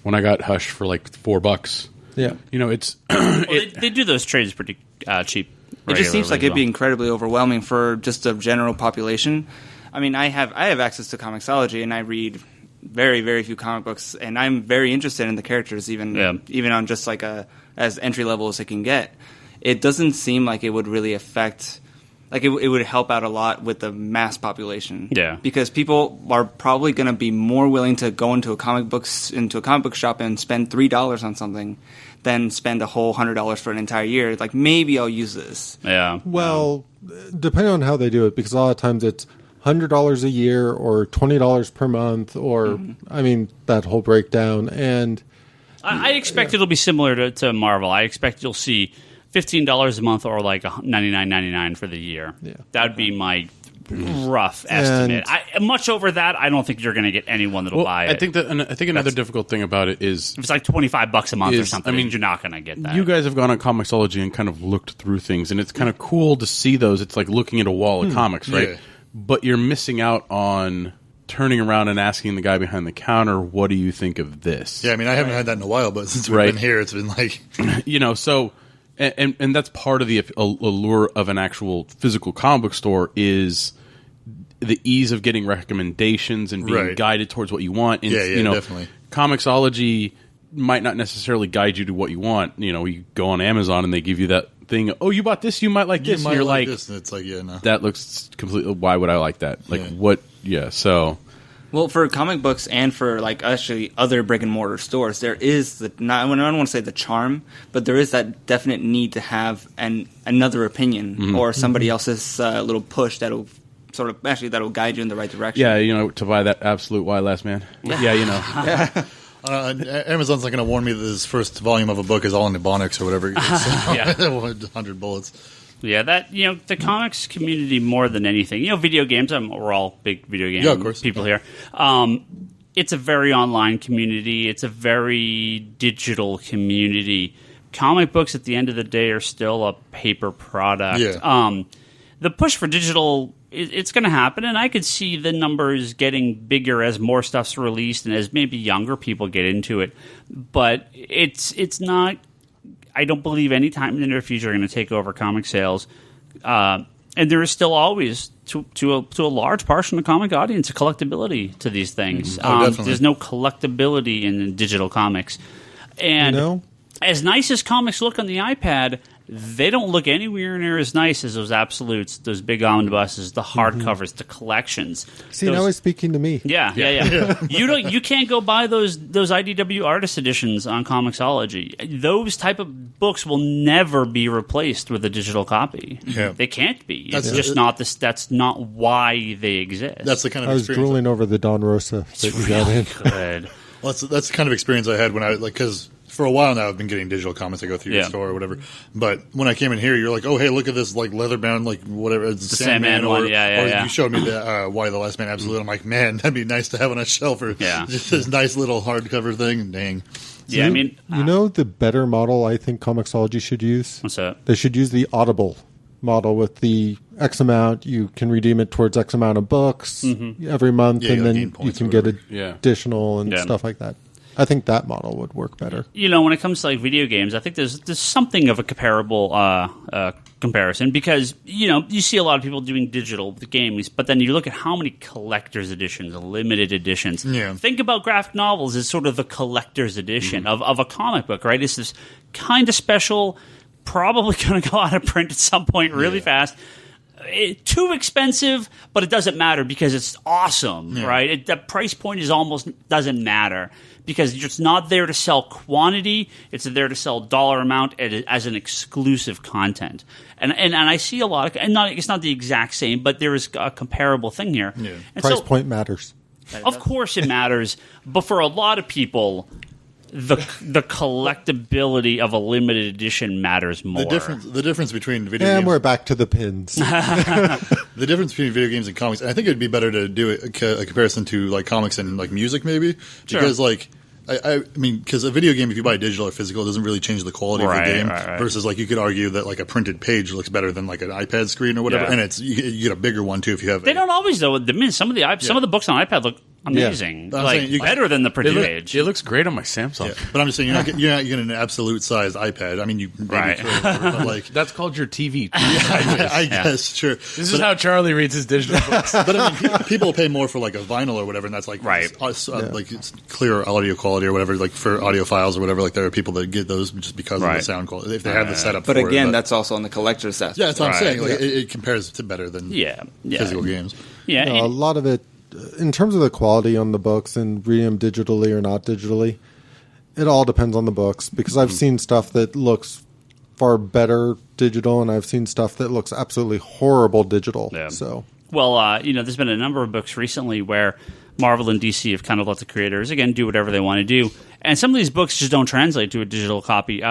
when I got Hush for like $4. Yeah. It's They do those trades pretty cheap. It just seems like regularly as it'd be incredibly overwhelming for just a general population. I mean, I have access to Comixology, and I read very, very few comic books, and I'm very interested in the characters, even on just like as entry level as it can get. It doesn't seem like it would really affect, like it would help out a lot with the mass population. Yeah, because people are probably going to be more willing to go into a comic book shop and spend $3 on something than spend a whole $100 for an entire year. Like, maybe I'll use this. Yeah. Well, depending on how they do it, because a lot of times it's $100 a year or $20 per month, or that whole breakdown. And I expect it'll be similar to Marvel. I expect you'll see $15 a month or like $99.99 for the year. Yeah. That would be my rough estimate. Much over that, I don't think you're going to get anyone that'll buy it. I think another difficult thing about it is if it's like $25 a month or something, you're not going to get that. You guys have gone on Comixology and kind of looked through things, and it's kind of cool to see those. It's like looking at a wall of comics, right? Yeah. But you're missing out on turning around and asking the guy behind the counter, what do you think of this? Yeah, I mean, I haven't had that in a while, but since we've been here, it's been like... So... And that's part of the allure of an actual physical comic book store is the ease of getting recommendations and being guided towards what you want. And, definitely. Comixology might not necessarily guide you to what you want. You go on Amazon and they give you that thing, oh, you bought this, you might like this. And you're like, this. And it's like, yeah, no. That looks completely, why would I like that? Like, what? Yeah, so... Well, for comic books and for like actually other brick and mortar stores, there is I don't want to say the charm, but there is that definite need to have another opinion or somebody else's little push that'll guide you in the right direction. Yeah, to buy that absolute Why Last Man. Yeah, Amazon's not going to warn me that this first volume of a book is all in Ebonics or whatever it is. 100 bullets. Yeah, that the comics community more than anything. Video games. We're all big video game of course. people here. It's a very online community. It's a very digital community. Comic books, at the end of the day, are still a paper product. Yeah. The push for digital, it's going to happen, and I could see the numbers getting bigger as more stuff's released and as maybe younger people get into it. But it's not. I don't believe any time in the near future are going to take over comic sales. And there is still always, to a large portion of the comic audience, a collectability to these things. There's no collectability in digital comics. And as nice as comics look on the iPad, they don't look anywhere near as nice as those absolutes, those big omnibuses, the hardcovers, the collections. See, now he's speaking to me. Yeah. You can't go buy those IDW artist editions on Comixology. Those type of books will never be replaced with a digital copy. Yeah. They can't be. It's just not this. That's not why they exist. That's the kind of I was experience. drooling over the Don Rosa that you got in. Good. Well, that's the kind of experience I had when I because for a while now I've been getting digital comics. I go through your store or whatever. But when I came in here, you're like, oh hey, look at this leather bound whatever. It's the Sandman one. Or you showed me the Why the Last Man Absolute. I'm like, man, that'd be nice to have on a shelf or just this nice little hardcover thing. Dang. Yeah, I mean, the better model I think Comixology should use. What's that? They should use the Audible model with the X amount. You can redeem it towards X amount of books every month, and then you can get additional and stuff like that. I think that model would work better. When it comes to video games, I think there's something of a comparable comparison because you see a lot of people doing digital games, but then you look at how many collector's editions, limited editions. Yeah. Think about graphic novels as sort of the collector's edition of a comic book, right? It's this kind of special, probably going to go out of print at some point really fast. Too expensive, but it doesn't matter because it's awesome, right? The price point is almost doesn't matter because it's not there to sell quantity; it's there to sell dollar amount as an exclusive content. And I see a lot of, and it's not the exact same, but there is a comparable thing here. Yeah. And Price point matters. Of course, it matters, but for a lot of people, the collectability of a limited edition matters more. The difference between video And games. we're back to the pins. The difference between video games and comics. I think it'd be better to do a comparison to like comics and like music, maybe, because I mean, because a video game, if you buy digital or physical, it doesn't really change the quality of the game. Right. Versus, like, you could argue that like a printed page looks better than like an iPad screen or whatever, and you get a bigger one too if you have. They don't always though. Some of the books on iPad look amazing, better than the printed page. It looks great on my Samsung. Yeah. But I'm just saying, you're not getting an absolute sized iPad. I mean, you maybe but like that's called your TV. I guess sure. This is how Charlie reads his digital books. But I mean, people pay more for like a vinyl or whatever, and that's like like it's clear audio quality or whatever, like for audio files or whatever. Like there are people that get those just because of the sound quality if they have the setup. But for again, it, that's also on the collector's set. Yeah, that's what I'm saying. Like, it compares to better than physical games. Yeah, a lot of it, in terms of the quality on the books and reading them digitally or not digitally, it all depends on the books. Because I've seen stuff that looks far better digital, and I've seen stuff that looks absolutely horrible digital. Yeah. So, well, there's been a number of books recently where Marvel and DC have kind of let the creators again do whatever they want to do, and some of these books just don't translate to a digital copy.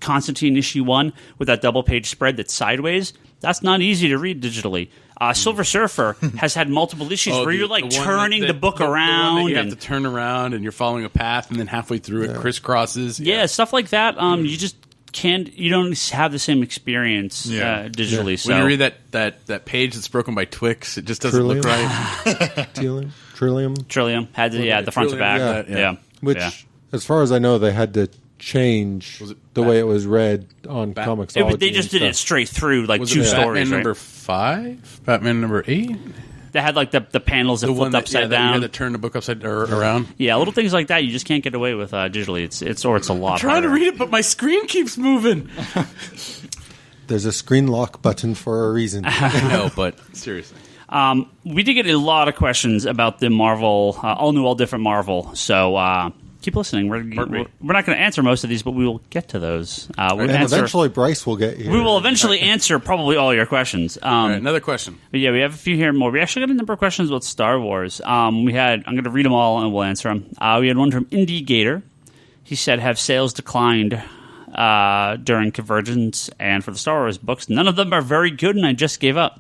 Constantine issue 1 with that double page spread that's sideways. That's not easy to read digitally. Silver Surfer has had multiple issues where you're like turning the book around. The one that you have to turn around and you're following a path, and then halfway through it crisscrosses. Yeah, stuff like that. You just can't. You don't have the same experience digitally. So when you read that page that's broken by Twix, it just doesn't look right. Trillium had the front to back. Which, as far as I know, they had to change the way it was read on Comixology. They just did it straight through, like two stories. Batman number 5, Batman number 8. They had like the panels that flipped upside down. You had to turn the book upside around. Yeah, little things like that you just can't get away with digitally. It's a lot. I'm trying to read it, but my screen keeps moving. There's a screen lock button for a reason. I know, but seriously. We did get a lot of questions about the Marvel, all new, all different Marvel. So keep listening. We're not going to answer most of these, but we will get to those. We'll And answer, eventually Bryce will get here. we will eventually answer probably all your questions. All right, another question. But yeah, we have a few here more. We actually got a number of questions about Star Wars. I'm going to read them all and we'll answer them. We had one from Indie Gator. He said, have sales declined during Convergence and for the Star Wars books? None of them are very good, and I just gave up.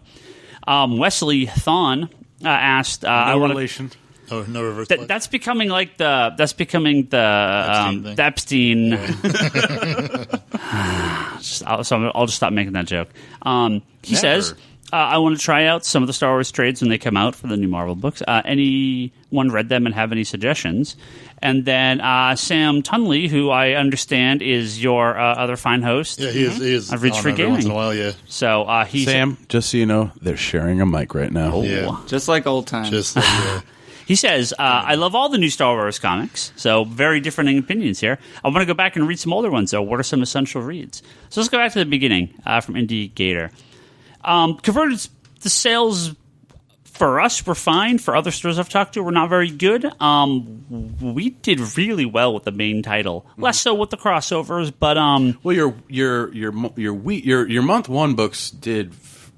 Wesley Thon asked... No relation. Oh, no reverse. That's becoming like the Epstein. I'll just stop making that joke. He says, I want to try out some of the Star Wars trades when they come out for the new Marvel books. Anyone read them and have any suggestions? And then Sam Tunley, who I understand is your other fine host. Yeah, he is. I've reached for gaming once in a while. Yeah. So Sam, just so you know, they're sharing a mic right now. Oh. Yeah. Just like old times. Just like, He says, I love all the new Star Wars comics, so very differing opinions here. I want to go back and read some older ones, though. What are some essential reads? So let's go back to the beginning from Indie Gator. Convergence, the sales for us were fine. For other stores I've talked to, were not very good. We did really well with the main title, less so with the crossovers. But well, your month one books did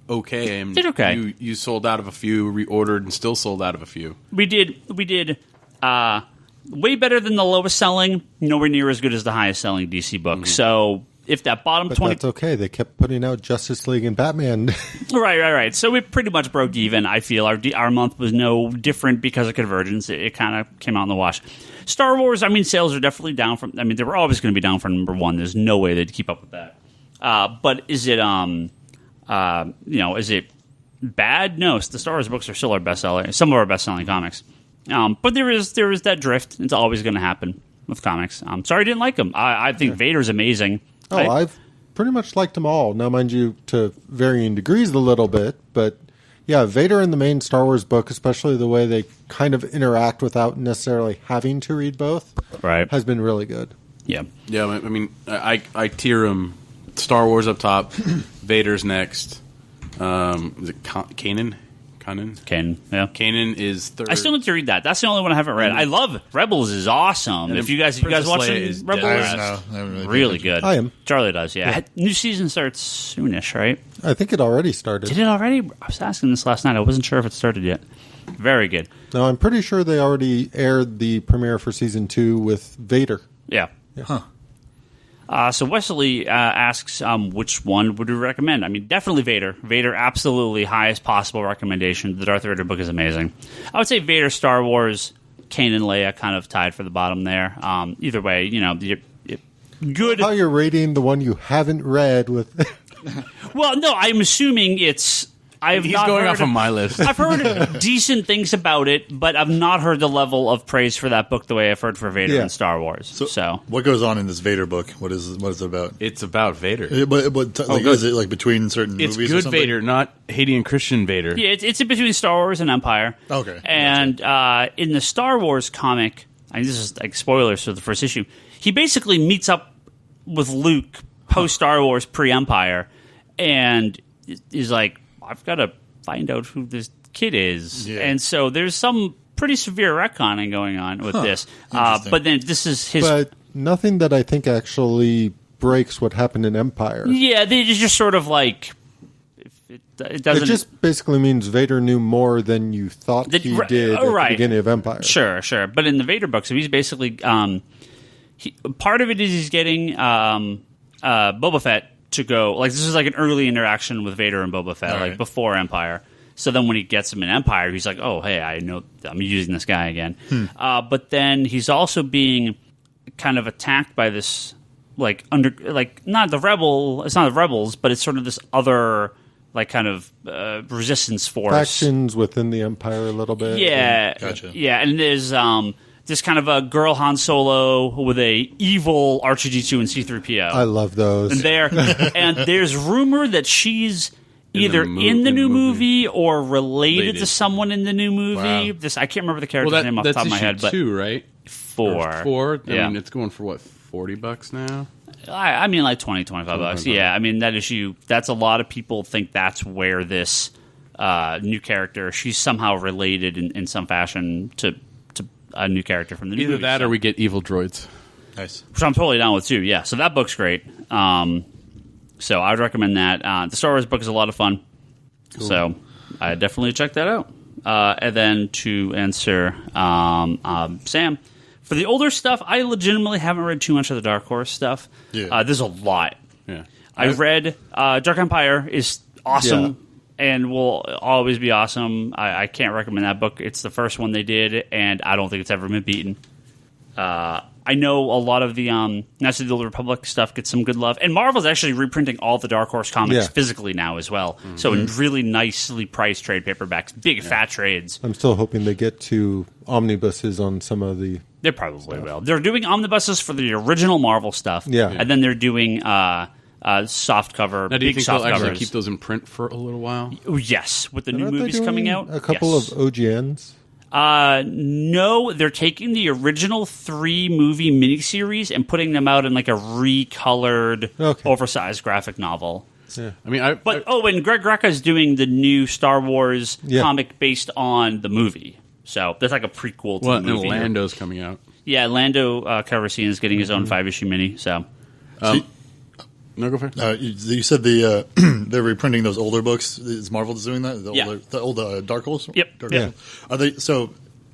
okay. And did okay. You sold out of a few, reordered, and still sold out of a few. We did way better than the lowest selling. Nowhere near as good as the highest selling DC book. Mm-hmm. So if that bottom but 20, that's okay. They kept putting out Justice League and Batman. Right. So we pretty much broke even. I feel our month was no different because of Convergence. It kind of came out in the wash. Star Wars, I mean, sales are definitely down from. I mean, they were always going to be down from number one. There's no way they'd keep up with that. But is it is it bad? No, the Star Wars books are still our bestseller. Some of our best-selling comics. But there is that drift. It's always going to happen with comics. I'm sorry I didn't like them. I think Vader's amazing. I've pretty much liked them all. Now, mind you, to varying degrees a little bit, but yeah, Vader in the main Star Wars book, especially the way they kind of interact without necessarily having to read both, right, has been really good. Yeah. I mean, I tier them. Star Wars up top, Vader's next. Is it Kanan? Kanan, yeah. Kanan is third. I still need to read that. That's the only one I haven't read. I love Rebels is awesome. And if you guys watching Rebels, I haven't really good. I am. Charlie does, yeah. New season starts soonish, right? I think it already started. Did it already? I was asking this last night. I wasn't sure if it started yet. Very good. No, I'm pretty sure they already aired the premiere for season 2 with Vader. Yeah. Huh. So Wesley asks, which one would we recommend? I mean, definitely Vader. Vader, absolutely highest possible recommendation. The Darth Vader book is amazing. I would say Vader, Star Wars, Kanan, Leia, kind of tied for the bottom there. Either way, you're good. How you're rating the one you haven't read with? Well, no, I'm assuming it's. He's going off on my list. I've heard decent things about it, but I've not heard the level of praise for that book the way I've heard for Vader and Star Wars. So, what goes on in this Vader book? What is it about? It's about Vader. Is it like between certain it's movies? Good or something? Vader, not Haiti and Christian Vader. Yeah, it's in between Star Wars and Empire. Okay, and in the Star Wars comic, I mean, this is like spoilers for the first issue. He basically meets up with Luke post Star Wars, pre Empire, and is like, I've got to find out who this kid is. Yeah. And so there's some pretty severe retconning going on with this. But then this is his... But nothing that I think actually breaks what happened in Empire. Yeah, they just sort of like... It doesn't... It just basically means Vader knew more than you thought he did at the beginning of Empire. Sure. But in the Vader book, so he's basically... part of it is he's getting Boba Fett to go, like, this is like an early interaction with Vader and Boba Fett, like before Empire. So then when he gets him in Empire, he's like, oh, hey, I know I'm using this guy again. But then he's also being kind of attacked by this, like, it's not the rebels, but it's sort of this other, like, kind of resistance force. Factions within the Empire a little bit. Yeah. Gotcha. Yeah, and there's this kind of a girl Han Solo with a evil R2-D2 and C-3PO. I love those. And there's rumor that she's either in the new movie or related to someone in the new movie. Wow. I can't remember the character's name off the top of my head. That's issue 2, right? 4. I mean, it's going for, what, $40 now? I mean, like $20, $25. Yeah, I mean, that issue, that's a lot of people think that's where this new character, she's somehow related in some fashion to a new character from the new Either movie. that or we get evil droids. Nice. Which I'm totally down with too. Yeah, so that book's great. So I would recommend that. The Star Wars book is a lot of fun. Cool. So I definitely check that out. And then to answer Sam, for the older stuff, I legitimately haven't read too much of the Dark Horse stuff. Yeah. There's a lot. Yeah. I read Dark Empire is awesome and will always be awesome. I can't recommend that book. It's the first one they did, and I don't think it's ever been beaten. I know a lot of the Knights of the Old Republic stuff gets some good love. And Marvel's actually reprinting all the Dark Horse comics physically now as well. Mm-hmm. So in really nicely priced trade paperbacks, big fat trades. I'm still hoping they get to omnibuses on some of the... They probably will. They're doing omnibuses for the original Marvel stuff. Yeah. And then they're doing soft cover, Now, do you big think soft they'll covers. actually keep those in print for a little while? Yes, with the And new aren't they movies coming doing out. a couple of OGNs? No, they're taking the original 3-movie miniseries and putting them out in like a recolored, oversized graphic novel. Yeah. I mean, and Greg Rucka's doing the new Star Wars comic based on the movie. So there's like a prequel to the movie. And Lando's coming out. Yeah, Lando Calrissian is getting his own 5-issue mini. So, no, go for it. You said they're reprinting those older books. Is Marvel doing that? The old Dark Horse. Yep. Dark Horse? Are they so?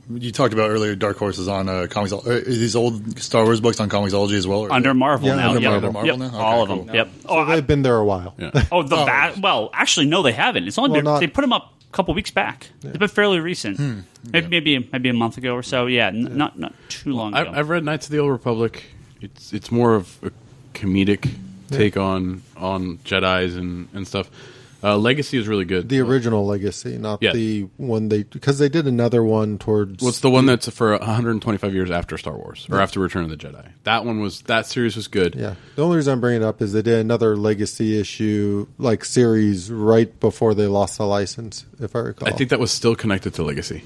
You talked about earlier. Dark Horse is on Comics. Are these old Star Wars books on Comixology as well? Or under Marvel now. under Yep. Marvel. Marvel now? Okay, all of cool. them. Yep. So they've been there a while. Yeah. Well, actually, no, they haven't. It's only been, they put them up a couple weeks back. It's been fairly recent. Maybe a month ago or so. Yeah, not too long ago. I've read Knights of the Old Republic. It's more of a comedic take on Jedis and stuff. Legacy is really good. The original Legacy, not the one because they did another one towards... What's the one that's for 125 years after Star Wars, or after Return of the Jedi? That series was good. Yeah. The only reason I'm bringing it up is they did another Legacy issue, like series, right before they lost the license, if I recall. I think that was still connected to Legacy.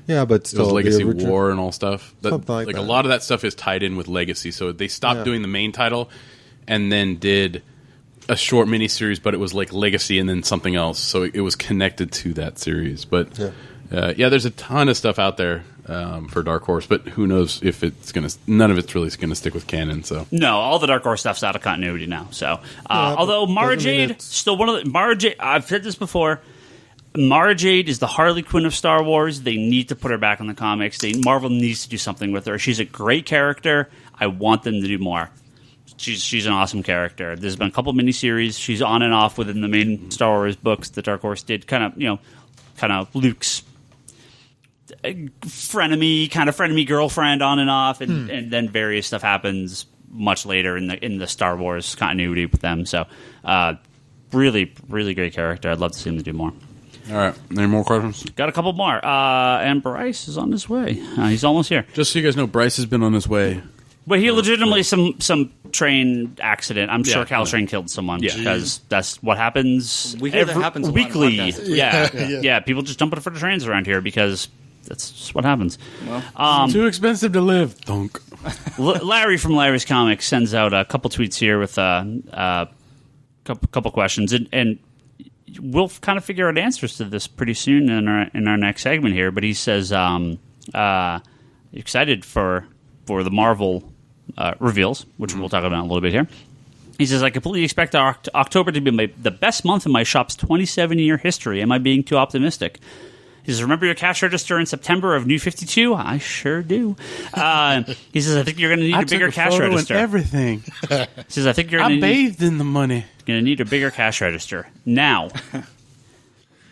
Yeah, but It still... was Legacy War and all stuff. Something like that. A lot of that stuff is tied in with Legacy, so they stopped doing the main title and then did a short miniseries, but it was like Legacy and then something else, so it was connected to that series. But there's a ton of stuff out there for Dark Horse, but who knows if it's gonna? None of it's really gonna stick with canon. So no, all the Dark Horse stuff's out of continuity now. So although Mara Jade still one of the Mara Jade, I've said this before. Mara Jade is the Harley Quinn of Star Wars. They need to put her back in the comics. Marvel needs to do something with her. She's a great character. I want them to do more. She's an awesome character. There's been a couple miniseries. She's on and off within the main Star Wars books that Dark Horse did. Kind of Luke's frenemy girlfriend on and off, and then various stuff happens much later in the Star Wars continuity with them. So, really, really great character. I'd love to see him to do more. all right, any more questions? Got a couple more, and Bryce is on his way. He's almost here. Just so you guys know, Bryce has been on his way. But he legitimately some train accident. I'm sure Caltrain killed someone because that's what happens. We hear that happens a lot in weekly. podcasts. Yeah. People just dump it for the trains around here because that's just what happens. Too expensive to live. Thunk. Larry from Larry's Comics sends out a couple tweets here with a couple questions, and we'll kind of figure out answers to this pretty soon in our next segment here. But he says, excited for the Marvel reveals, which we'll talk about in a little bit here. He says, I completely expect October to be the best month in my shop's 27-year history. Am I being too optimistic? He says, remember your cash register in September of New 52? I sure do. He says, I think you're going to need a bigger cash register. Everything. He says, I think you're going to bathed in the money. need a bigger cash register. Now,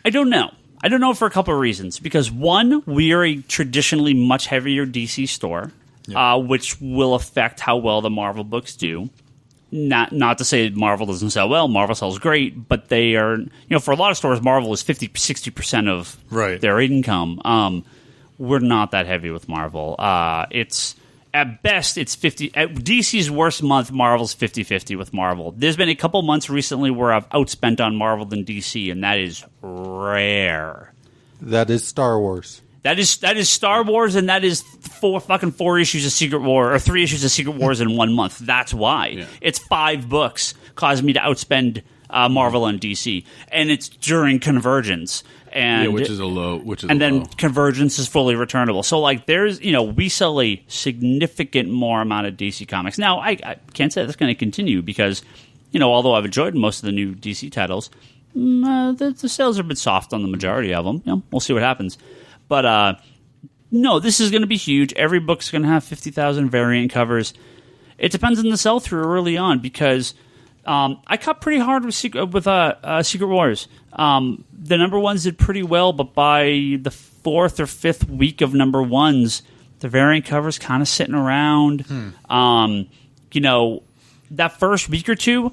I don't know. I don't know for a couple of reasons. Because one, we are a traditionally much heavier DC store. Which will affect how well the Marvel books do. Not to say Marvel doesn't sell well. Marvel sells great, but they are, for a lot of stores, Marvel is 50-60% of their income. We're not that heavy with Marvel. It's at best it's 50. At DC's worst month, Marvel's 50-50 with Marvel. There's been a couple months recently where I've outspent on Marvel than DC, and that is rare. That is Star Wars. That is Star Wars, and that is 4 issues of Secret War, or 3 issues of Secret Wars in 1 month. That's why. It's 5 books caused me to outspend Marvel and DC, and it's during Convergence. And which is a low. And then Convergence is fully returnable. So, like, there's, we sell a significant more amount of DC comics. Now, I can't say that's going to continue because, although I've enjoyed most of the new DC titles, the sales are a bit soft on the majority of them. We'll see what happens. But, no, this is going to be huge. Every book's going to have 50,000 variant covers. It depends on the sell-through early on because I cut pretty hard with Secret Wars. The number ones did pretty well, but by the 4th or 5th week of number ones, the variant cover's kind of sitting around. That first week or two,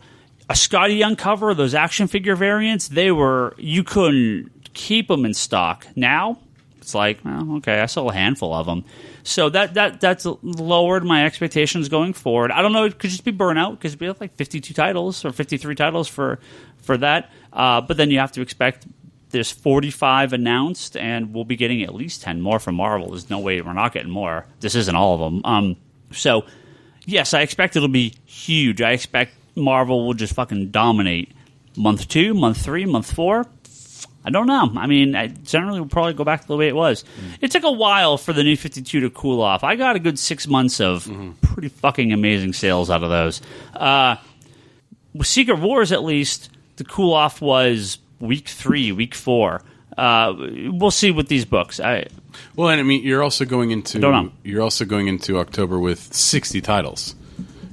a Scotty Young cover, those action figure variants, you couldn't keep them in stock. Now, it's like, well, okay, I sold a handful of them. So that's lowered my expectations going forward. I don't know, it could just be burnout because we have like 52 titles or 53 titles for that. But then you have to expect there's 45 announced, and we'll be getting at least 10 more from Marvel. There's no way we're not getting more. This isn't all of them. So, yes, I expect it'll be huge. I expect Marvel will just fucking dominate month 2, month 3, month 4. I don't know. I mean, I generally will probably go back to the way it was. It took a while for the New 52 to cool off. I got a good 6 months of pretty fucking amazing sales out of those. With Secret Wars, at least, the cool off was week 3, week 4. We'll see with these books. Well, and I mean, you're also going into October with 60 titles.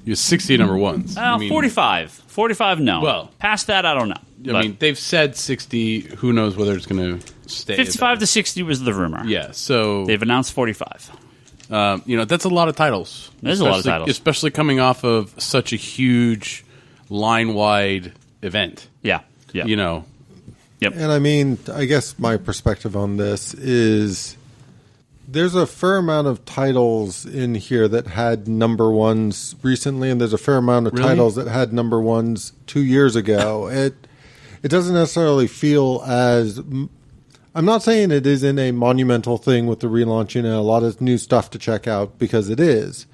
You have 60 number ones. 45. 45, no. Well, past that, I don't know. I mean, they've said 60. Who knows whether it's going to stay? 55 to 60 was the rumor. Yeah, so they've announced 45. That's a lot of titles. There's a lot of titles, especially coming off of such a huge line-wide event. Yeah. Yep. And I mean, I guess my perspective on this is there's a fair amount of titles in here that had number ones recently, and there's a fair amount of titles that had number ones 2 years ago. It doesn't necessarily feel as... I'm not saying it isn't a monumental thing with the relaunching and a lot of new stuff to check out, because it is.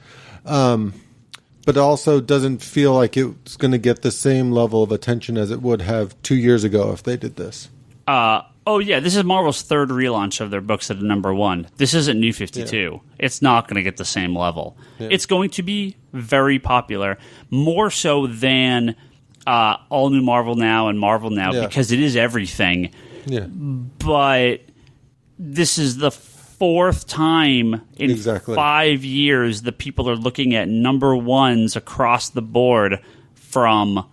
But it also doesn't feel like it's going to get the same level of attention as it would have 2 years ago if they did this. This is Marvel's third relaunch of their books at number one. This isn't New 52. Yeah. It's not going to get the same level. Yeah. It's going to be very popular, more so than All New Marvel Now and Marvel Now, because it is everything. Yeah. But this is the fourth time in 5 years that people are looking at number ones across the board from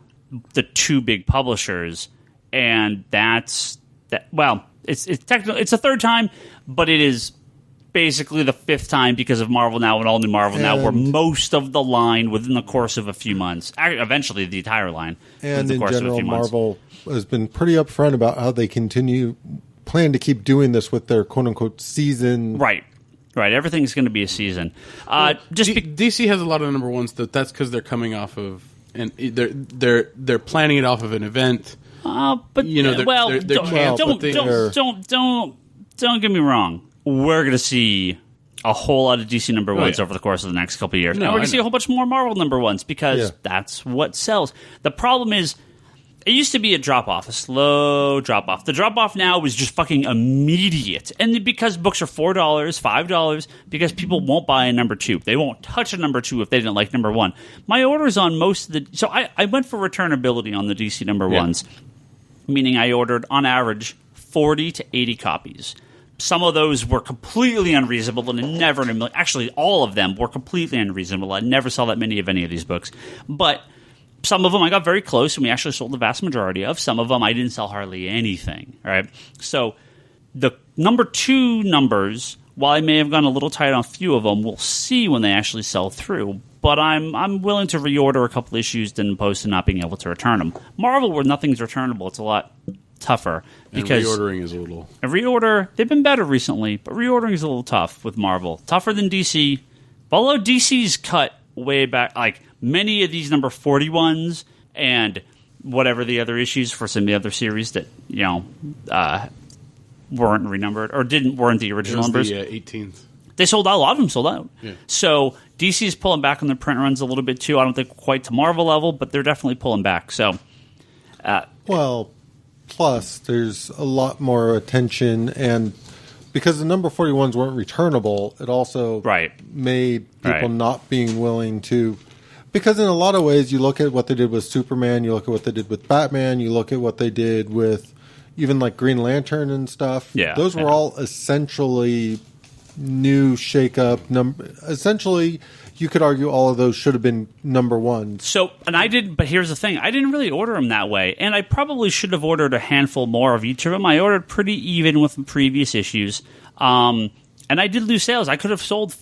the two big publishers, and that's that. Well, it's technically it's the third time, but it is basically the fifth time because of Marvel Now and All New Marvel Now, where most of the line within the course of a few months, eventually the entire line, and in general, Marvel has been pretty upfront about how they plan to keep doing this with their quote-unquote season. Right. Everything's going to be a season. DC has a lot of number ones. That's because they're coming off of, and they're planning it off of an event. Don't get me wrong. We're going to see a whole lot of DC number ones over the course of the next couple of years. And we're going to see a whole bunch more Marvel number ones because that's what sells. The problem is, it used to be a drop-off, a slow drop-off. The drop-off now is just fucking immediate. And because books are $4, $5, because people won't buy a number two. They won't touch a number two if they didn't like number one. My orders on most of the... So I went for returnability on the DC number ones, meaning I ordered, on average, 40 to 80 copies. Some of those were completely unreasonable, and actually, all of them were completely unreasonable. I never saw that many of any of these books. But... some of them I got very close, and we actually sold the vast majority of. Some of them I didn't sell hardly anything. Right, so the number two numbers, while I may have gone a little tight on a few of them, we'll see when they actually sell through. But I'm willing to reorder a couple issues than opposed to not being able to return them. Marvel, where nothing's returnable, it's a lot tougher because reordering is a little. They've been better recently, but reordering is a little tough with Marvel. Tougher than DC. Although DC's cut way back, like. Many of these number 41s and whatever the other issues for some of the other series that weren't renumbered or weren't the original numbers. The 18th. They sold out. A lot of them sold out. Yeah. So DC is pulling back on their print runs a little bit too. I don't think quite to Marvel level, but they're definitely pulling back. So Well, plus there's a lot more attention, and because the number 41s weren't returnable, it also made people not being willing to. Because in a lot of ways, you look at what they did with Superman, you look at what they did with Batman, you look at what they did with even like Green Lantern and stuff. Yeah, those were all essentially new shake-up. Essentially, you could argue all of those should have been number ones. So, and I did, but here's the thing. I didn't really order them that way, and I probably should have ordered a handful more of each of them. I ordered pretty even with the previous issues, and I did lose sales. I could have sold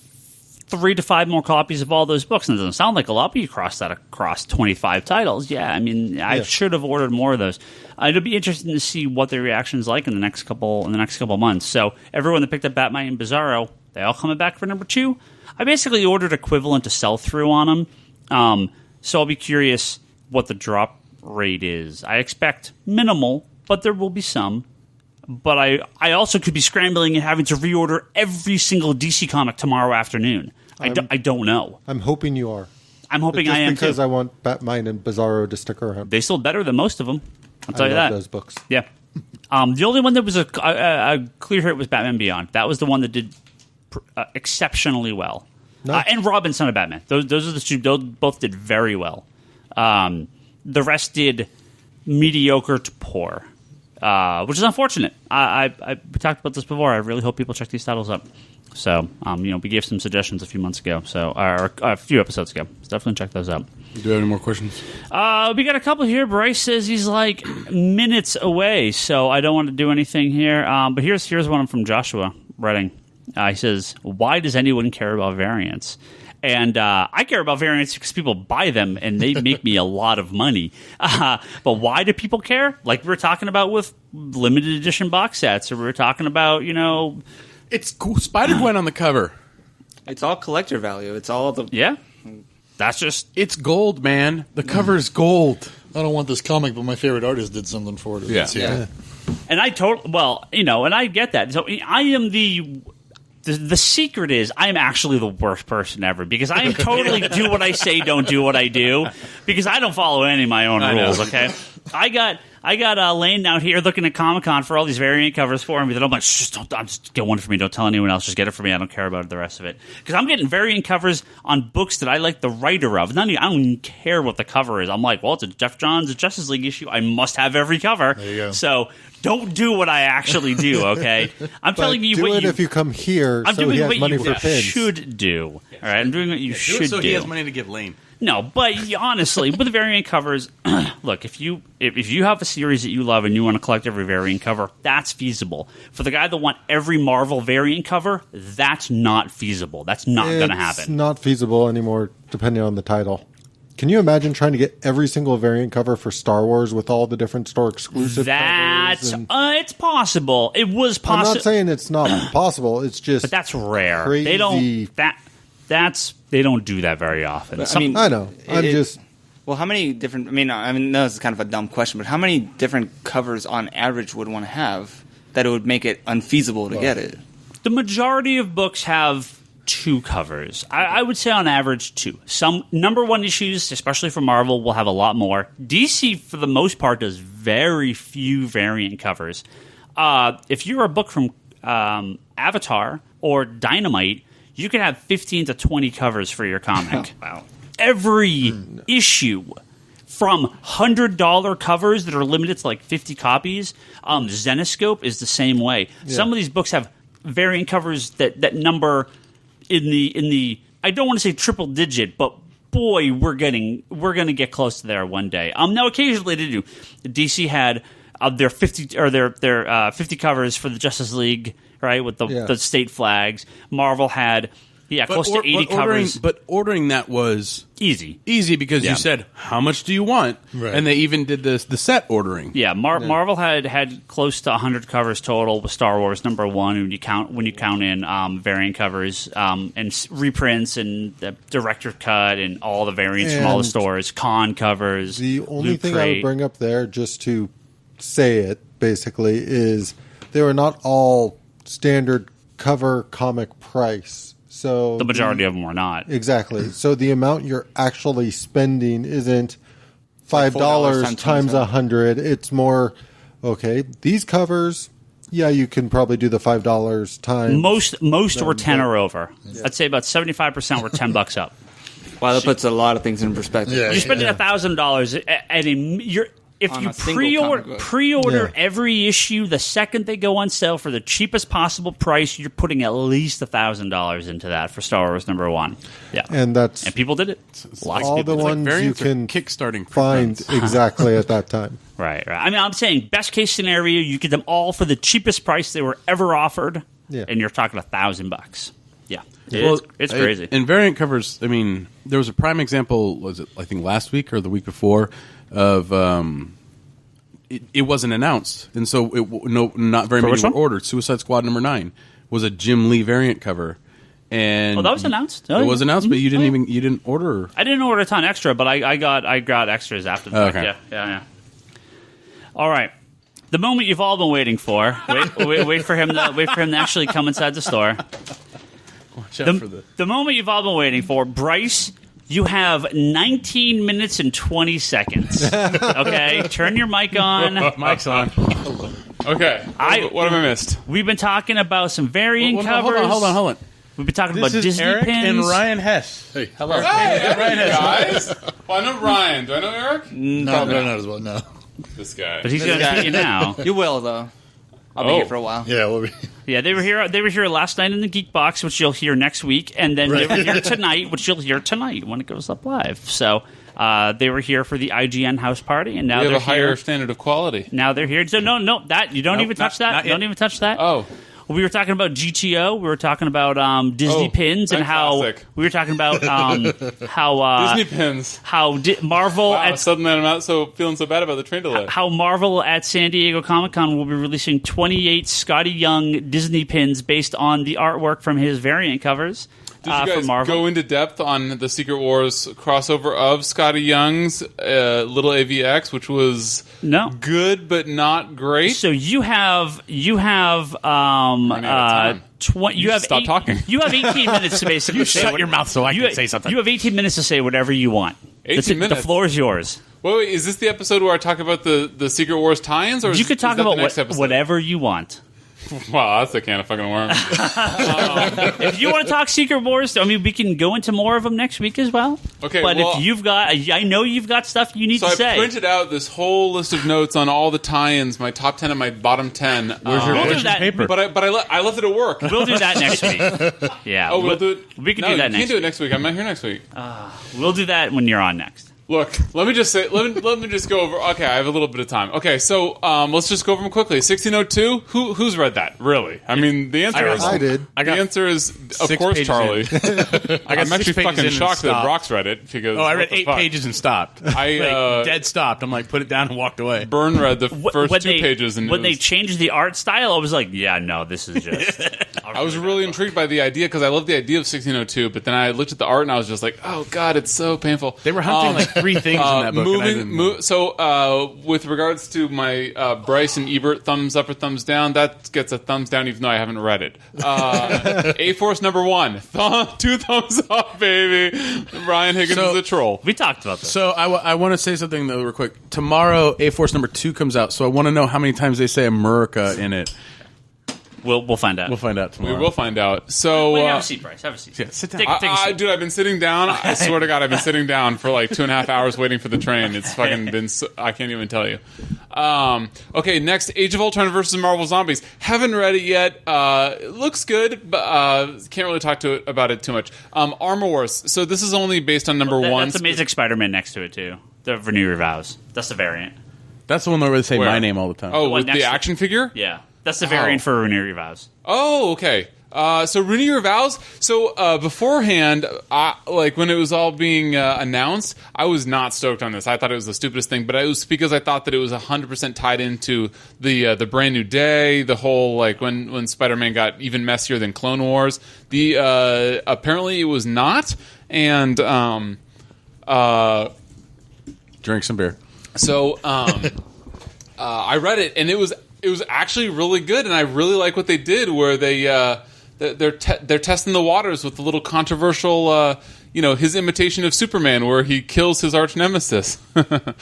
3 to 5 more copies of all those books, and it doesn't sound like a lot, but you cross that across 25 titles. Yeah, I mean, I should have ordered more of those. It'll be interesting to see what the reaction's like in the next couple months. So everyone that picked up Batman and Bizarro, they all coming back for number 2. I basically ordered equivalent to sell-through on them, so I'll be curious what the drop rate is. I expect minimal, but there will be some. But I also could be scrambling and having to reorder every single DC comic tomorrow afternoon. I don't know. I'm hoping you are. I'm hoping I am, because too. I want Batman and Bizarro to stick around. They sold better than most of them. I'll tell you that. I love those books. Yeah. The only one that was a clear hit was Batman Beyond. That was the one that did exceptionally well. Nice. And Robin, Son of Batman. Those are the two. Those both did very well. The rest did mediocre to poor, which is unfortunate. We talked about this before. I really hope people check these titles up. So, we gave some suggestions a few months ago, or a few episodes ago. So definitely check those out. Do you have any more questions? We got a couple here. Bryce says he's like minutes away, so I don't want to do anything here. But here's one from Joshua Redding. He says, "Why does anyone care about variants?" And I care about variants because people buy them and they make me a lot of money. But why do people care? Like we were talking about with limited edition box sets, or we were talking about, It's cool. Spider-Gwen on the cover. It's all collector value. It's all the... Yeah. That's just... It's gold, man. The cover is gold. I don't want this comic, but my favorite artist did something for it. Yeah. And I and I get that. So I am the secret is I'm actually the worst person ever because I am totally do what I say, don't do what I do, because I don't follow any of my own rules, okay? I got Lane out here looking at Comic-Con for all these variant covers for me that I'm like, just get one for me. Don't tell anyone else. Just get it for me. I don't care about the rest of it. Because I'm getting variant covers on books that I like the writer of. I don't even care what the cover is. I'm like, well, it's a Jeff Johns Justice League issue. I must have every cover. There you go. So don't do what I actually do, okay? I'm telling you do what it if you come here. I'm so doing he has what money you for pins. should do. All right, I'm doing what you should do. So he has money to give Lane. No, but honestly, with the variant covers, look, if you have a series that you love and you want to collect every variant cover, that's feasible. For the guy that want every Marvel variant cover, that's not feasible. That's not going to happen. It's not feasible anymore, depending on the title. Can you imagine trying to get every single variant cover for Star Wars with all the different store exclusive covers? It's possible. It was possible. I'm not saying it's not possible. It's just, but that's rare. Crazy. They don't. They don't do that very often. But, I know. Well, how many different? I mean, no, this is kind of a dumb question, but how many different covers on average would one have that it would make it unfeasible to get it? The majority of books have 2 covers. I would say on average 2. Some number 1 issues, especially for Marvel, will have a lot more. DC, for the most part, does very few variant covers. If you're a book from Avatar or Dynamite, you can have 15 to 20 covers for your comic. Wow. Every issue, from $100 covers that are limited to like 50 copies. Zenescope is the same way. Yeah. Some of these books have variant covers that number in the I don't want to say triple digit, but boy, we're going to get close to there one day. Now occasionally they do. DC had their 50 or their 50 covers for the Justice League, right, with the state flags. Marvel had close to 80 covers. But ordering that was easy because you said, how much do you want? Right. And they even did the set ordering. Yeah, Marvel had close to 100 covers total with Star Wars number 1 when you count in variant covers and reprints and the director cut and all the variants from all the stores, con covers. The only thing I would bring up there, just to say it basically, is they were not all standard cover comic price. So the majority of them were not. Exactly. So the amount you're actually spending isn't $5 times 100. It's more, okay, these covers, yeah, you can probably do the $5 times. Most were 10 or over. Yeah. I'd say about 75% were $10 up. Wow, that puts a lot of things in perspective. You're spending $1,000 at if you pre-order every issue the second they go on sale for the cheapest possible price, you're putting at least $1,000 into that for Star Wars #1. Yeah, and people did it. All the ones you can kickstarting find exactly at that time. Right. I mean, I'm saying best case scenario, you get them all for the cheapest price they were ever offered, and you're talking $1,000. Yeah, it's crazy. And variant covers. I mean, there was a prime example. Was it I think last week or the week before? Of it wasn't announced, and so not very many were ordered. Suicide Squad #9 was a Jim Lee variant cover, and that was announced. It was announced, but you didn't order. I didn't order a ton extra, but I got extras after the fact. Okay. Yeah. All right, the moment you've all been waiting for. Wait for him to actually come inside the store. Watch out for the moment you've all been waiting for, Bryce. You have 19 minutes and 20 seconds. Okay, turn your mic on. Mic's on. Okay, what have I missed? We've been talking about some variant covers. Hold on. We've been talking about Disney Disney Erick pins. and Ryan Hess. Hey, hello. Hey, Ryan Hess, guys. Well, I know Ryan. Do I know Eric? No, not as well. No. This guy. But he's going to see you now. You will though. I'll be here for a while. Yeah, yeah. They were here last night in the Geek Box, which you'll hear next week, and then they were here tonight, which you'll hear tonight when it goes up live. So they were here for the IGN house party, and now we have they're a higher here. standard of quality. Now they're here. So no, that you don't even touch that. Don't even touch that. Oh. We were talking about GTO. We were talking about Disney pins and how we were talking about how Disney pins. How Marvel. Wow, suddenly I'm not feeling so bad about the train delay. How Marvel at San Diego Comic-Con will be releasing 28 Scotty Young Disney pins based on the artwork from his variant covers. Did you guys go into depth on the Secret Wars crossover of Scotty Young's Little AVX, which was good but not great? So you have stop talking. You have 18 minutes to basically you shut your mouth so I can say something. You have 18 minutes to say whatever you want. 18 minutes. The floor is yours. Wait, is this the episode where I talk about the Secret Wars tie-ins, or you could talk about whatever you want? Wow, that's a can of fucking worms. If you want to talk Secret Wars, I mean, we can go into more of them next week as well. Okay, but if you've got, I know you've got stuff you need to say. So I printed out this whole list of notes on all the tie-ins, my top 10 and my bottom 10. Where's your paper? But I left it at work. We'll do that next week. Yeah. Oh, we'll do it. We can do that next week. You can't do it next week. I'm not here next week. We'll do that when you're on next. Look, let me just go over. Okay, I have a little bit of time. Okay, so let's just go over them quickly. 1602. Who's read that? Really? I mean, the answer is I did. The answer is of course Charlie. I'm actually fucking shocked that Brock's read it because I read 8 pages and stopped. I dead stopped. I'm like, put it down and walked away. Byrne read the first 2 pages, and when they changed the art style, I was like, yeah, no, this is just. I was really intrigued by the idea because I love the idea of 1602, but then I looked at the art and I was just like, oh god, it's so painful. They were hunting like 3 things in that book. So, with regards to my Bryce and Ebert thumbs up or thumbs down, that gets a thumbs down even though I haven't read it. A-Force #1, 2 thumbs up, baby. Ryan Higgins is a troll. We talked about this. So I want to say something though real quick. Tomorrow, A-Force #2 comes out, so I want to know how many times they say America in it. We'll find out. We'll find out tomorrow. We will find out. So have a seat, Bryce. Have a seat. Yeah, sit down. Take a seat. Dude, I've been sitting down. I swear to God, I've been sitting down for like 2.5 hours waiting for the train. It's fucking been. I can't even tell you. Okay, next, Age of Ultron versus Marvel Zombies. Haven't read it yet. It looks good, but can't really talk about it too much. Armor Wars. So this is only based on #1. That's Amazing Spider-Man next to it too. The Renew Vows. That's the variant. That's the one where they say my name all the time. Oh, with the action figure? Yeah. That's the variant for Renew Your Vows. Oh, okay. So Renew Your Vows. So beforehand, like when it was all being announced, I was not stoked on this. I thought it was the stupidest thing, but it was because I thought that it was 100% tied into the Brand New Day, the whole like when Spider-Man got even messier than Clone Wars. Apparently it was not, and drink some beer. So I read it, and it was actually really good, and I really like what they did, where they they're testing the waters with the little controversial, his imitation of Superman, where he kills his arch nemesis. That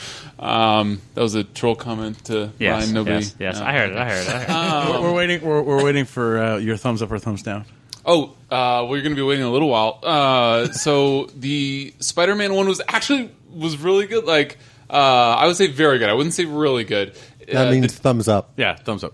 was a troll comment to Ryan. Nobody. Yes. I heard it. We're waiting for your thumbs up or thumbs down. Oh, well, you're going to be waiting a little while. So the Spider-Man one was really good. Like, I would say very good. I wouldn't say really good. That means thumbs up. Yeah, thumbs up.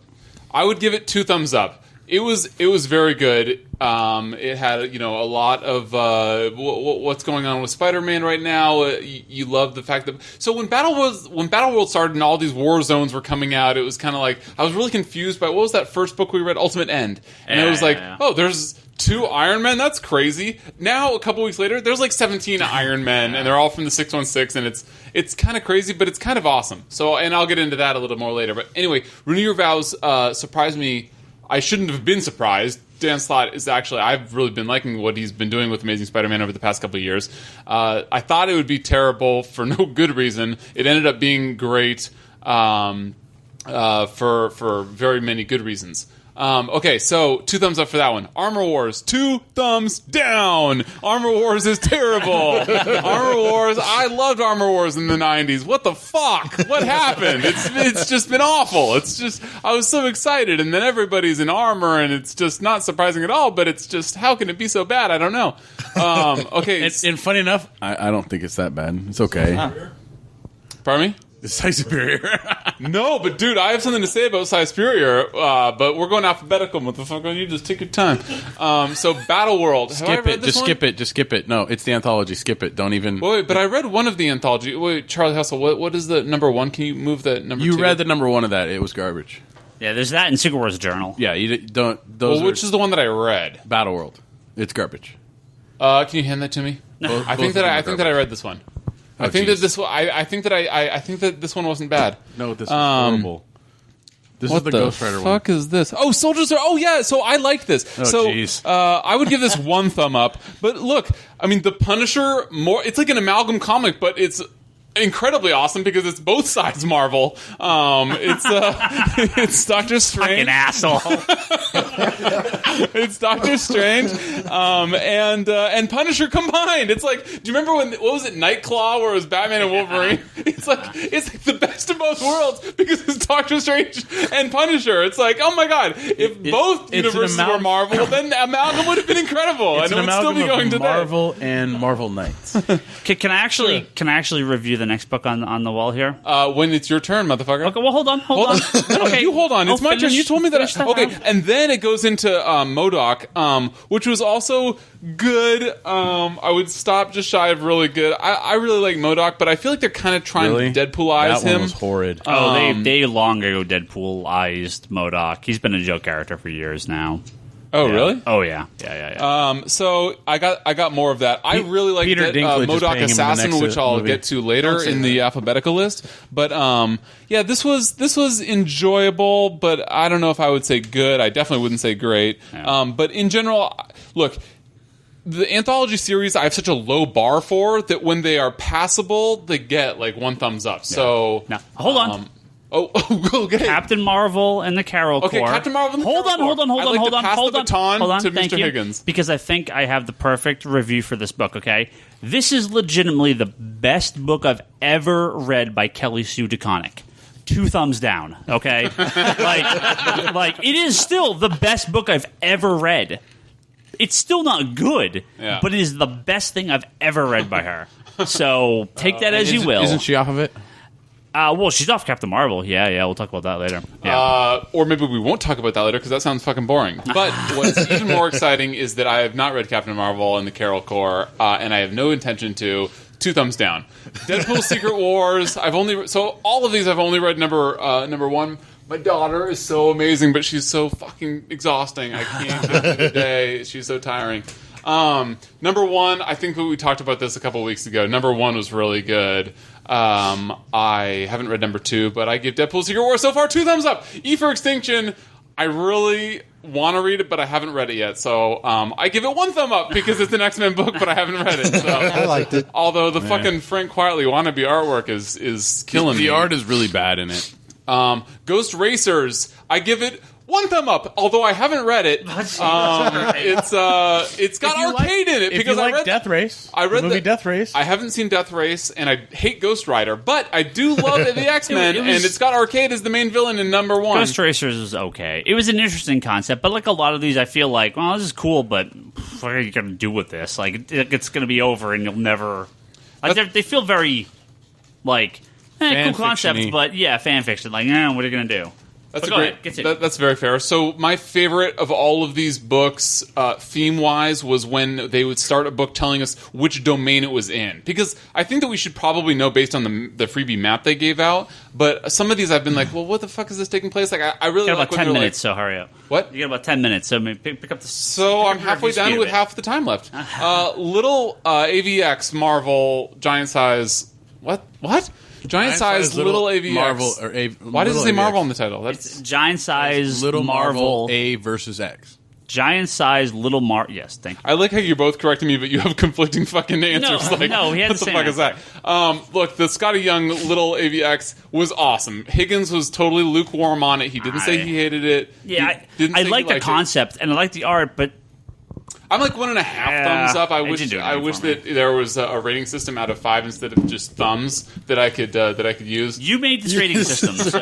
I would give it 2 thumbs up. It was very good. It had a lot of what's going on with Spider-Man right now. You love the fact that when Battleworld started and all these war zones were coming out, it was kind of like I was really confused by what was that first book we read, Ultimate End, and it was like, oh, there's 2 Iron Men. That's crazy. Now a couple weeks later, there's like 17 Iron Men, and they're all from the 616, and it's kind of crazy, but it's kind of awesome. So, and I'll get into that a little more later. But anyway, Renew Your Vows surprised me. I shouldn't have been surprised. Dan Slott is actually, I've really been liking what he's been doing with Amazing Spider-Man over the past couple of years. I thought it would be terrible for no good reason. It ended up being great for very many good reasons. Okay, so 2 thumbs up for that one. Armor Wars, 2 thumbs down. Armor Wars is terrible. Armor Wars, I loved Armor Wars in the 90s. What the fuck? What happened? It's just been awful. It's just, I was so excited, and then everybody's in armor, and it's just not surprising at all, but it's just, how can it be so bad? I don't know. Okay. And funny enough, I don't think it's that bad. It's okay. Pardon me? It's Size Superior. No, but dude, I have something to say about Size Superior, but we're going alphabetical, motherfucker. You just take your time. So Battle World. Skip it. No, it's the anthology. Skip it. Don't even... Wait, but I read one of the anthology. Wait, Charlie Hustle, what is the number 1? Can you move the number 2? You read the number 1 of that. It was garbage. Yeah, there's that in Secret Wars Journal. Yeah, you don't... which is the one that I read? Battle World. It's garbage. Can you hand that to me? No. I think that I read this one. I think that this one. I think that this one wasn't bad. No, this was horrible. This is the Ghost Rider one. What the fuck is this? Oh, Soldiers are... Oh, yeah, so I like this. I would give this 1 thumb up. But look, I mean, The Punisher, it's like an amalgam comic, but it's incredibly awesome because it's both sides Marvel. It's Doctor Strange. Fucking asshole. It's Doctor Strange and Punisher combined. It's like, do you remember what was it, Nightclaw, where it was Batman and Wolverine? It's like the best of both worlds because it's Doctor Strange and Punisher. It's like, oh my god, if both universes were Marvel, then Amalgam would have been incredible, and it would still be going today. Marvel and Marvel Knights. Can I actually review the next book on the wall here? When it's your turn, motherfucker. Okay, well, hold on. Okay, you hold on. It's my turn. You told me that. Okay, and then it goes into MODOK, which was also good. I would stop just shy of really good. I really like MODOK, but I feel like they're kind of trying to Deadpoolize him. That one was horrid. Oh, they long ago Deadpoolized MODOK. He's been a joke character for years now. Oh, really? Oh, yeah. So I got more of that. I really like that MODOK Assassin, which I'll get to later in the alphabetical list. But yeah, this was enjoyable, but I don't know if I would say good. I definitely wouldn't say great. Yeah. But in general, look, the anthology series I have such a low bar for that when they are passable, they get like 1 thumbs up. Yeah. So now, hold on. Okay. Captain Marvel and the Carol Corps. Okay, Captain Marvel and the Carol Corps. Hold on. Pass the baton to Mr. Higgins. Because I think I have the perfect review for this book, okay? This is legitimately the best book I've ever read by Kelly Sue DeConnick. 2 thumbs down, okay? like it is still the best book I've ever read. It's still not good, but it is the best thing I've ever read by her. So take that as you will. Isn't she off of it? Well, she's off Captain Marvel. Yeah, we'll talk about that later. Yeah. Or maybe we won't talk about that later because that sounds fucking boring. But what's even more exciting is that I have not read Captain Marvel and the Carol Corps, and I have no intention to. 2 thumbs down. Deadpool Secret Wars. All of these I've only read number 1. My daughter is so amazing, but she's so fucking exhausting. I can't get through the day. She's so tiring. Number 1, I think we talked about this a couple weeks ago. Number 1 was really good. I haven't read number 2, but I give Deadpool Secret Wars so far 2 thumbs up. E for Extinction, I really want to read it, but I haven't read it yet. So I give it 1 thumb up because it's an X-Men book, but I haven't read it. So. I liked it. Although the fucking Frank Quietly wannabe artwork is killing me. The art is really bad in it. Ghost Racers, I give it 1 thumb up. Although I haven't read it, it's got arcade in it If because you I like read Death Race, I read the movie the- Death Race. I haven't seen Death Race, and I hate Ghost Rider, but I do love the X-Men, and it's got arcade as the main villain in number 1. Ghost Racers was okay. It was an interesting concept, but like a lot of these, I feel like, well, this is cool, but what are you going to do with this? Like, it's going to be over, and you'll never. Like, they feel very like cool concepts, fiction-y. but yeah, fan fiction. Like, what are you going to do? That's But go ahead, get to it. That's very fair. So my favorite of all of these books, theme-wise, was when they would start a book telling us which domain it was in. Because I think that we should probably know based on the freebie map they gave out. But some of these I've been like, well, what the fuck is this taking place? Like, I really You got like about when 10 they're minutes, like, so hurry up. What? You got about 10 minutes, so maybe pick up the. So I'm halfway done with half the time left. Little AVX Marvel giant size. What? Giant size little AVX. Marvel Why does it say Marvel on the title? It's giant size Little Marvel Marvel. A versus X. Giant size little Yes, thank you. I like how you're both correcting me, but you have conflicting fucking answers. No, he had what the the same fuck is that? Look, the Scotty Young little AVX was awesome. Higgins was totally lukewarm on it. He didn't say he hated it. Yeah, He didn't I say like he the liked it. concept and I like the art, but I'm like 1.5 thumbs up. I it wish didn't do I anything wish for me. that there was a rating system out of 5 instead of just thumbs that I could use. you made this rating system. So.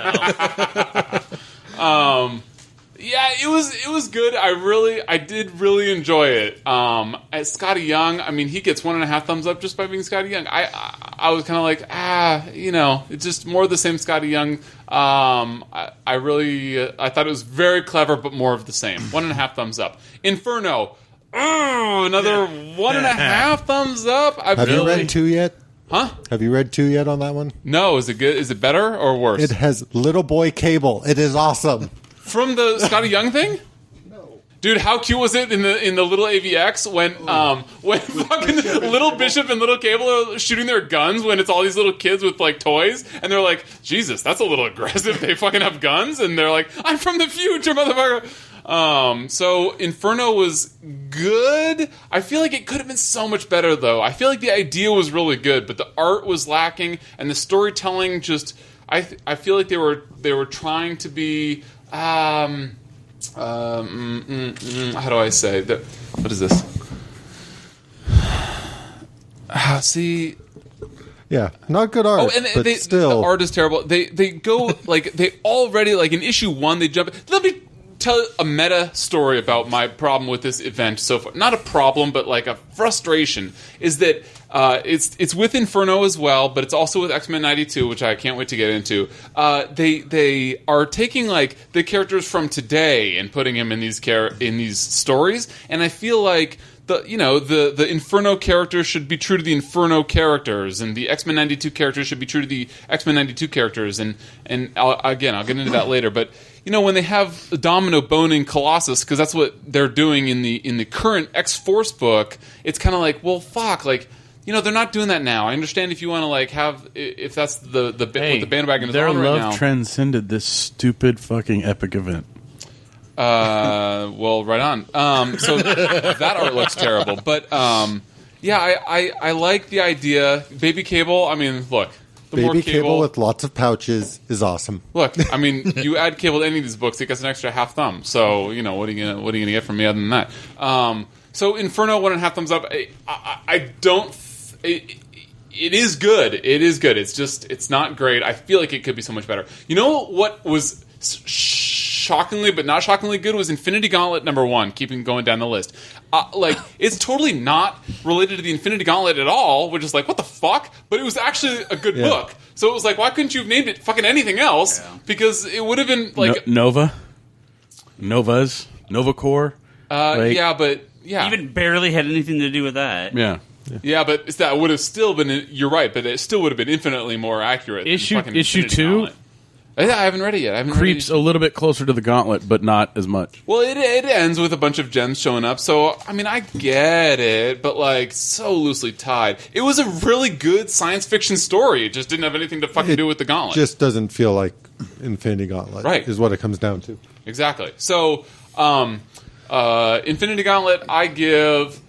Yeah, it was good. I did really enjoy it. As Scotty Young, I mean, he gets 1.5 thumbs up just by being Scotty Young. I was kind of like, it's just more of the same Scotty Young. I thought it was very clever, but more of the same. 1.5 thumbs up. Inferno. Another 1.5 thumbs up. Have you read 2 yet? Huh? Have you read 2 yet on that one? No. Is it good? Is it better or worse? It has Little Boy Cable. It is awesome. From the Scotty Young thing? No. Dude, how cute was it in the little AVX when fucking Little Bishop and Little Cable are shooting their guns when it's all these little kids with like toys and they're like, Jesus, that's a little aggressive. They fucking have guns and they're like, I'm from the future, motherfucker. So Inferno was good. I feel like it could have been so much better though. I feel like the idea was really good, but the art was lacking and the storytelling just I feel like they were trying to be how do I say that? What is this? See, Yeah, not good art, and but still. the art is terrible. They go like they already like in issue 1 they jump. Let me tell a meta story about my problem with this event so far. Not a problem, but like a frustration is that it's with Inferno as well, but it's also with X-Men 92, which I can't wait to get into. They are taking like the characters from today and putting them in these stories, and I feel like the Inferno characters should be true to the Inferno characters, and the X-Men 92 characters should be true to the X-Men 92 characters, and I'll get into that later, but when they have Domino boning Colossus, because that's what they're doing in the current X-Force book, it's kind of like, well, fuck, like, they're not doing that now. I understand if you want to like have, if that's what the bandwagon is their on right love now. transcended this stupid fucking epic event. Well, right on. So that art looks terrible, but yeah, I like the idea. Baby Cable. I mean, look, the more Baby Cable with lots of pouches is awesome. Look, I mean, you add Cable to any of these books, it gets an extra half thumb. So what are you gonna get from me other than that? So Inferno 1.5 thumbs up. I don't. It is good. It is good. It's just it's not great. I feel like it could be so much better. You know what was shockingly but not shockingly good was Infinity Gauntlet #1. Keeping going down the list. Like it's totally not related to the Infinity Gauntlet at all, which is like what the fuck. But it was actually a good book. So it was like, why couldn't you have named it fucking anything else? Yeah. Because it would have been like Nova Core. Yeah, but yeah, Even barely had anything to do with that. Yeah, but that would have still been. You're right, but it still would have been infinitely more accurate. Issue than fucking 2 Gauntlet. I haven't read it yet. creeps a little bit closer to the Gauntlet, but not as much. Well, it ends with a bunch of gems showing up, so I mean, I get it, but like so loosely tied. It was a really good science fiction story. It just didn't have anything to fucking do with the Gauntlet. Just doesn't feel like Infinity Gauntlet, right? Is what it comes down to. Exactly. So, Infinity Gauntlet, I give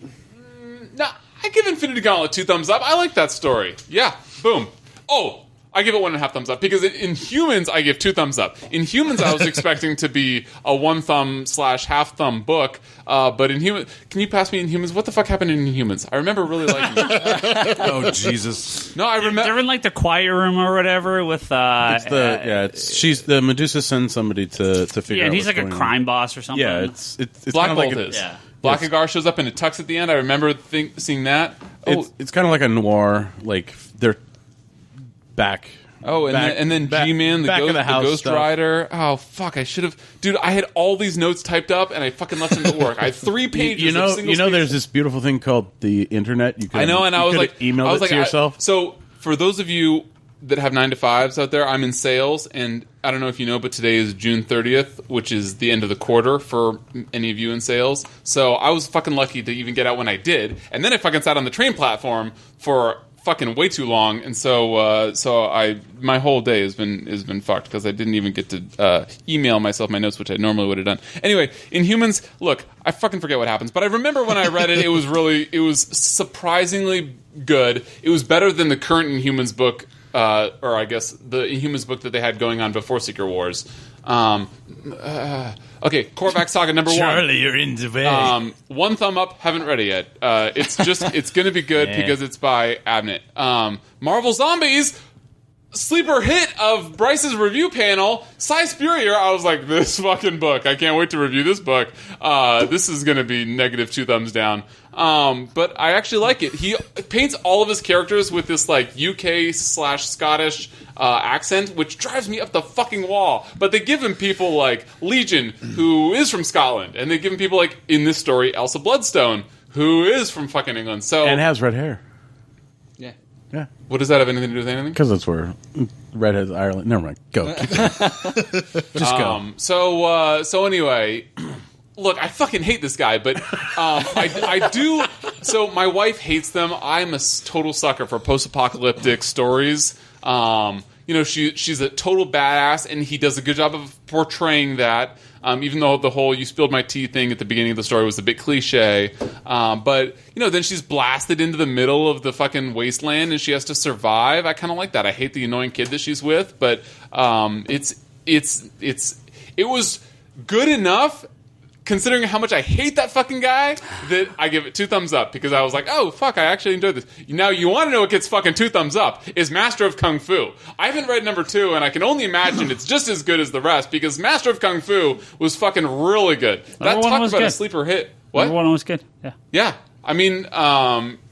Infinity Gauntlet 2 thumbs up. I like that story. Yeah, boom. Oh, I give it 1.5 thumbs up because in Humans I give 2 thumbs up. In Humans I was expecting to be a 1 thumb / half thumb book, but in Humans, can you pass me Inhumans? What the fuck happened in Inhumans? I remember really liking it. Oh Jesus! No, I remember They're in like the quiet room or whatever with She's the Medusa sends somebody to figure out. and he's what's like a going crime on. boss or something. Yeah, it's Black kind of Bolt like is. Yeah. Black Agar shows up in a tux at the end. I remember seeing that. it's kind of like a noir. Like they're back. And then G-Man, the Ghost stuff. Rider. Oh, fuck, I should have... Dude, I had all these notes typed up, and I fucking left them at work. I had 3 pages of single space. There's this beautiful thing called the internet. You could, I know, and I was like... email it to yourself. So, for those of you that have 9-to-5s out there, I'm in sales, and I don't know if you know, but today is June 30th, which is the end of the quarter for any of you in sales. So, I was fucking lucky to even get out when I did, and then I fucking sat on the train platform for... fucking way too long, and so my whole day has been fucked because I didn't even get to email myself my notes, which I normally would have done. Anyway, in Humans, look, I fucking forget what happens, but I remember when I read it, it was surprisingly good. It was better than the current Inhumans book, or I guess the Inhumans book that they had going on before Secret Wars. Okay, Korvac Saga number 1. Charlie, you're in the way. 1 thumb up. Haven't read it yet. It's going to be good because it's by Abnett. Marvel Zombies, sleeper hit of Bryce's review panel. Cy Spurrier. I was like, this fucking book. I can't wait to review this book. This is going to be negative 2 thumbs down. But I actually like it. He paints all of his characters with this like UK/Scottish accent, which drives me up the fucking wall. But they give him people like Legion, who is from Scotland, and they give him people like in this story Elsa Bloodstone, who is from fucking England. So and has red hair. Yeah. Yeah. What does that have anything to do with anything? Because that's where redheads Ireland. Never mind. Go. Just go. So anyway. Look, I fucking hate this guy, but I do. So my wife hates them. I'm a total sucker for post-apocalyptic stories. She's a total badass, and he does a good job of portraying that. Even though the whole "you spilled my tea" thing at the beginning of the story was a bit cliche, but then she's blasted into the middle of the fucking wasteland, and she has to survive. I kind of like that. I hate the annoying kid that she's with, but it was good enough. Considering how much I hate that fucking guy, that I give it 2 thumbs up because I was like, oh, fuck, I actually enjoyed this. Now, you want to know what gets fucking 2 thumbs up is Master of Kung Fu. I haven't read number 2, and I can only imagine it's just as good as the rest because Master of Kung Fu was fucking really good. That talk about a sleeper hit. What? Number 1 was good. Yeah. Yeah. I mean,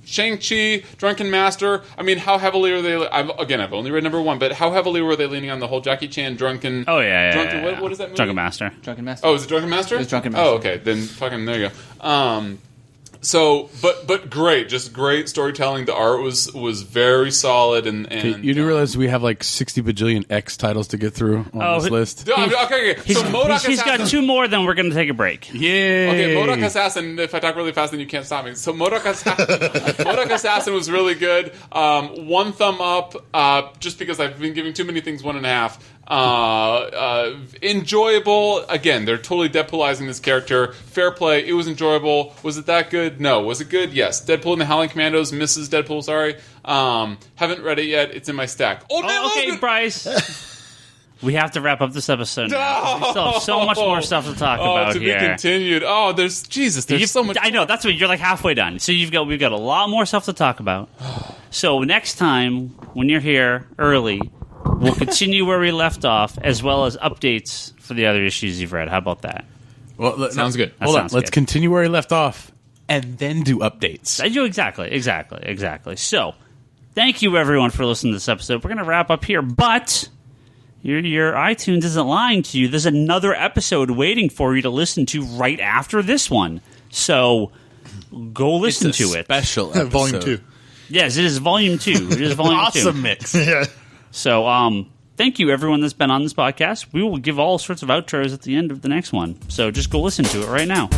Shang-Chi, Drunken Master. I mean, how heavily are they... I've only read number 1, but how heavily were they leaning on the whole Jackie Chan drunken... Oh, yeah. What is that movie? Drunken Master. Drunken Master. Oh, is it Drunken Master? It's Drunken Master. Oh, okay. Then fucking there you go. But great. Just great storytelling. The art was very solid. And you do realize we have like 60 bajillion X titles to get through on this list? Okay. So MODOK He's got 2 more, then we're going to take a break. Yeah. Okay, MODOK Assassin. If I talk really fast, then you can't stop me. So MODOK Assassin was really good. 1 thumb up, just because I've been giving too many things 1.5. Enjoyable. Again, they're totally Deadpoolizing this character. Fair play. It was enjoyable. Was it that good? No. Was it good? Yes. Deadpool and the Howling Commandos. Mrs. Deadpool. Sorry. Haven't read it yet. It's in my stack. Okay, Bryce. We have to wrap up this episode now. We still have so much more stuff to talk about to here. Be continued. There's so much. I know, that's what you're like halfway done. So we've got a lot more stuff to talk about. So next time when you're here early, we'll continue where we left off, as well as updates for the other issues you've read. How about that? Well, sounds good. Hold on. Let's continue where we left off, and then do updates. I do exactly. So, thank you everyone for listening to this episode. We're going to wrap up here, but your iTunes isn't lying to you. There's another episode waiting for you to listen to right after this one. So, go listen to it. Special episode. Volume 2. Yes, it is Volume 2. It is Volume 2. Awesome mix. Yeah. So, thank you, everyone that's been on this podcast. We will give all sorts of outros at the end of the next one. So just go listen to it right now.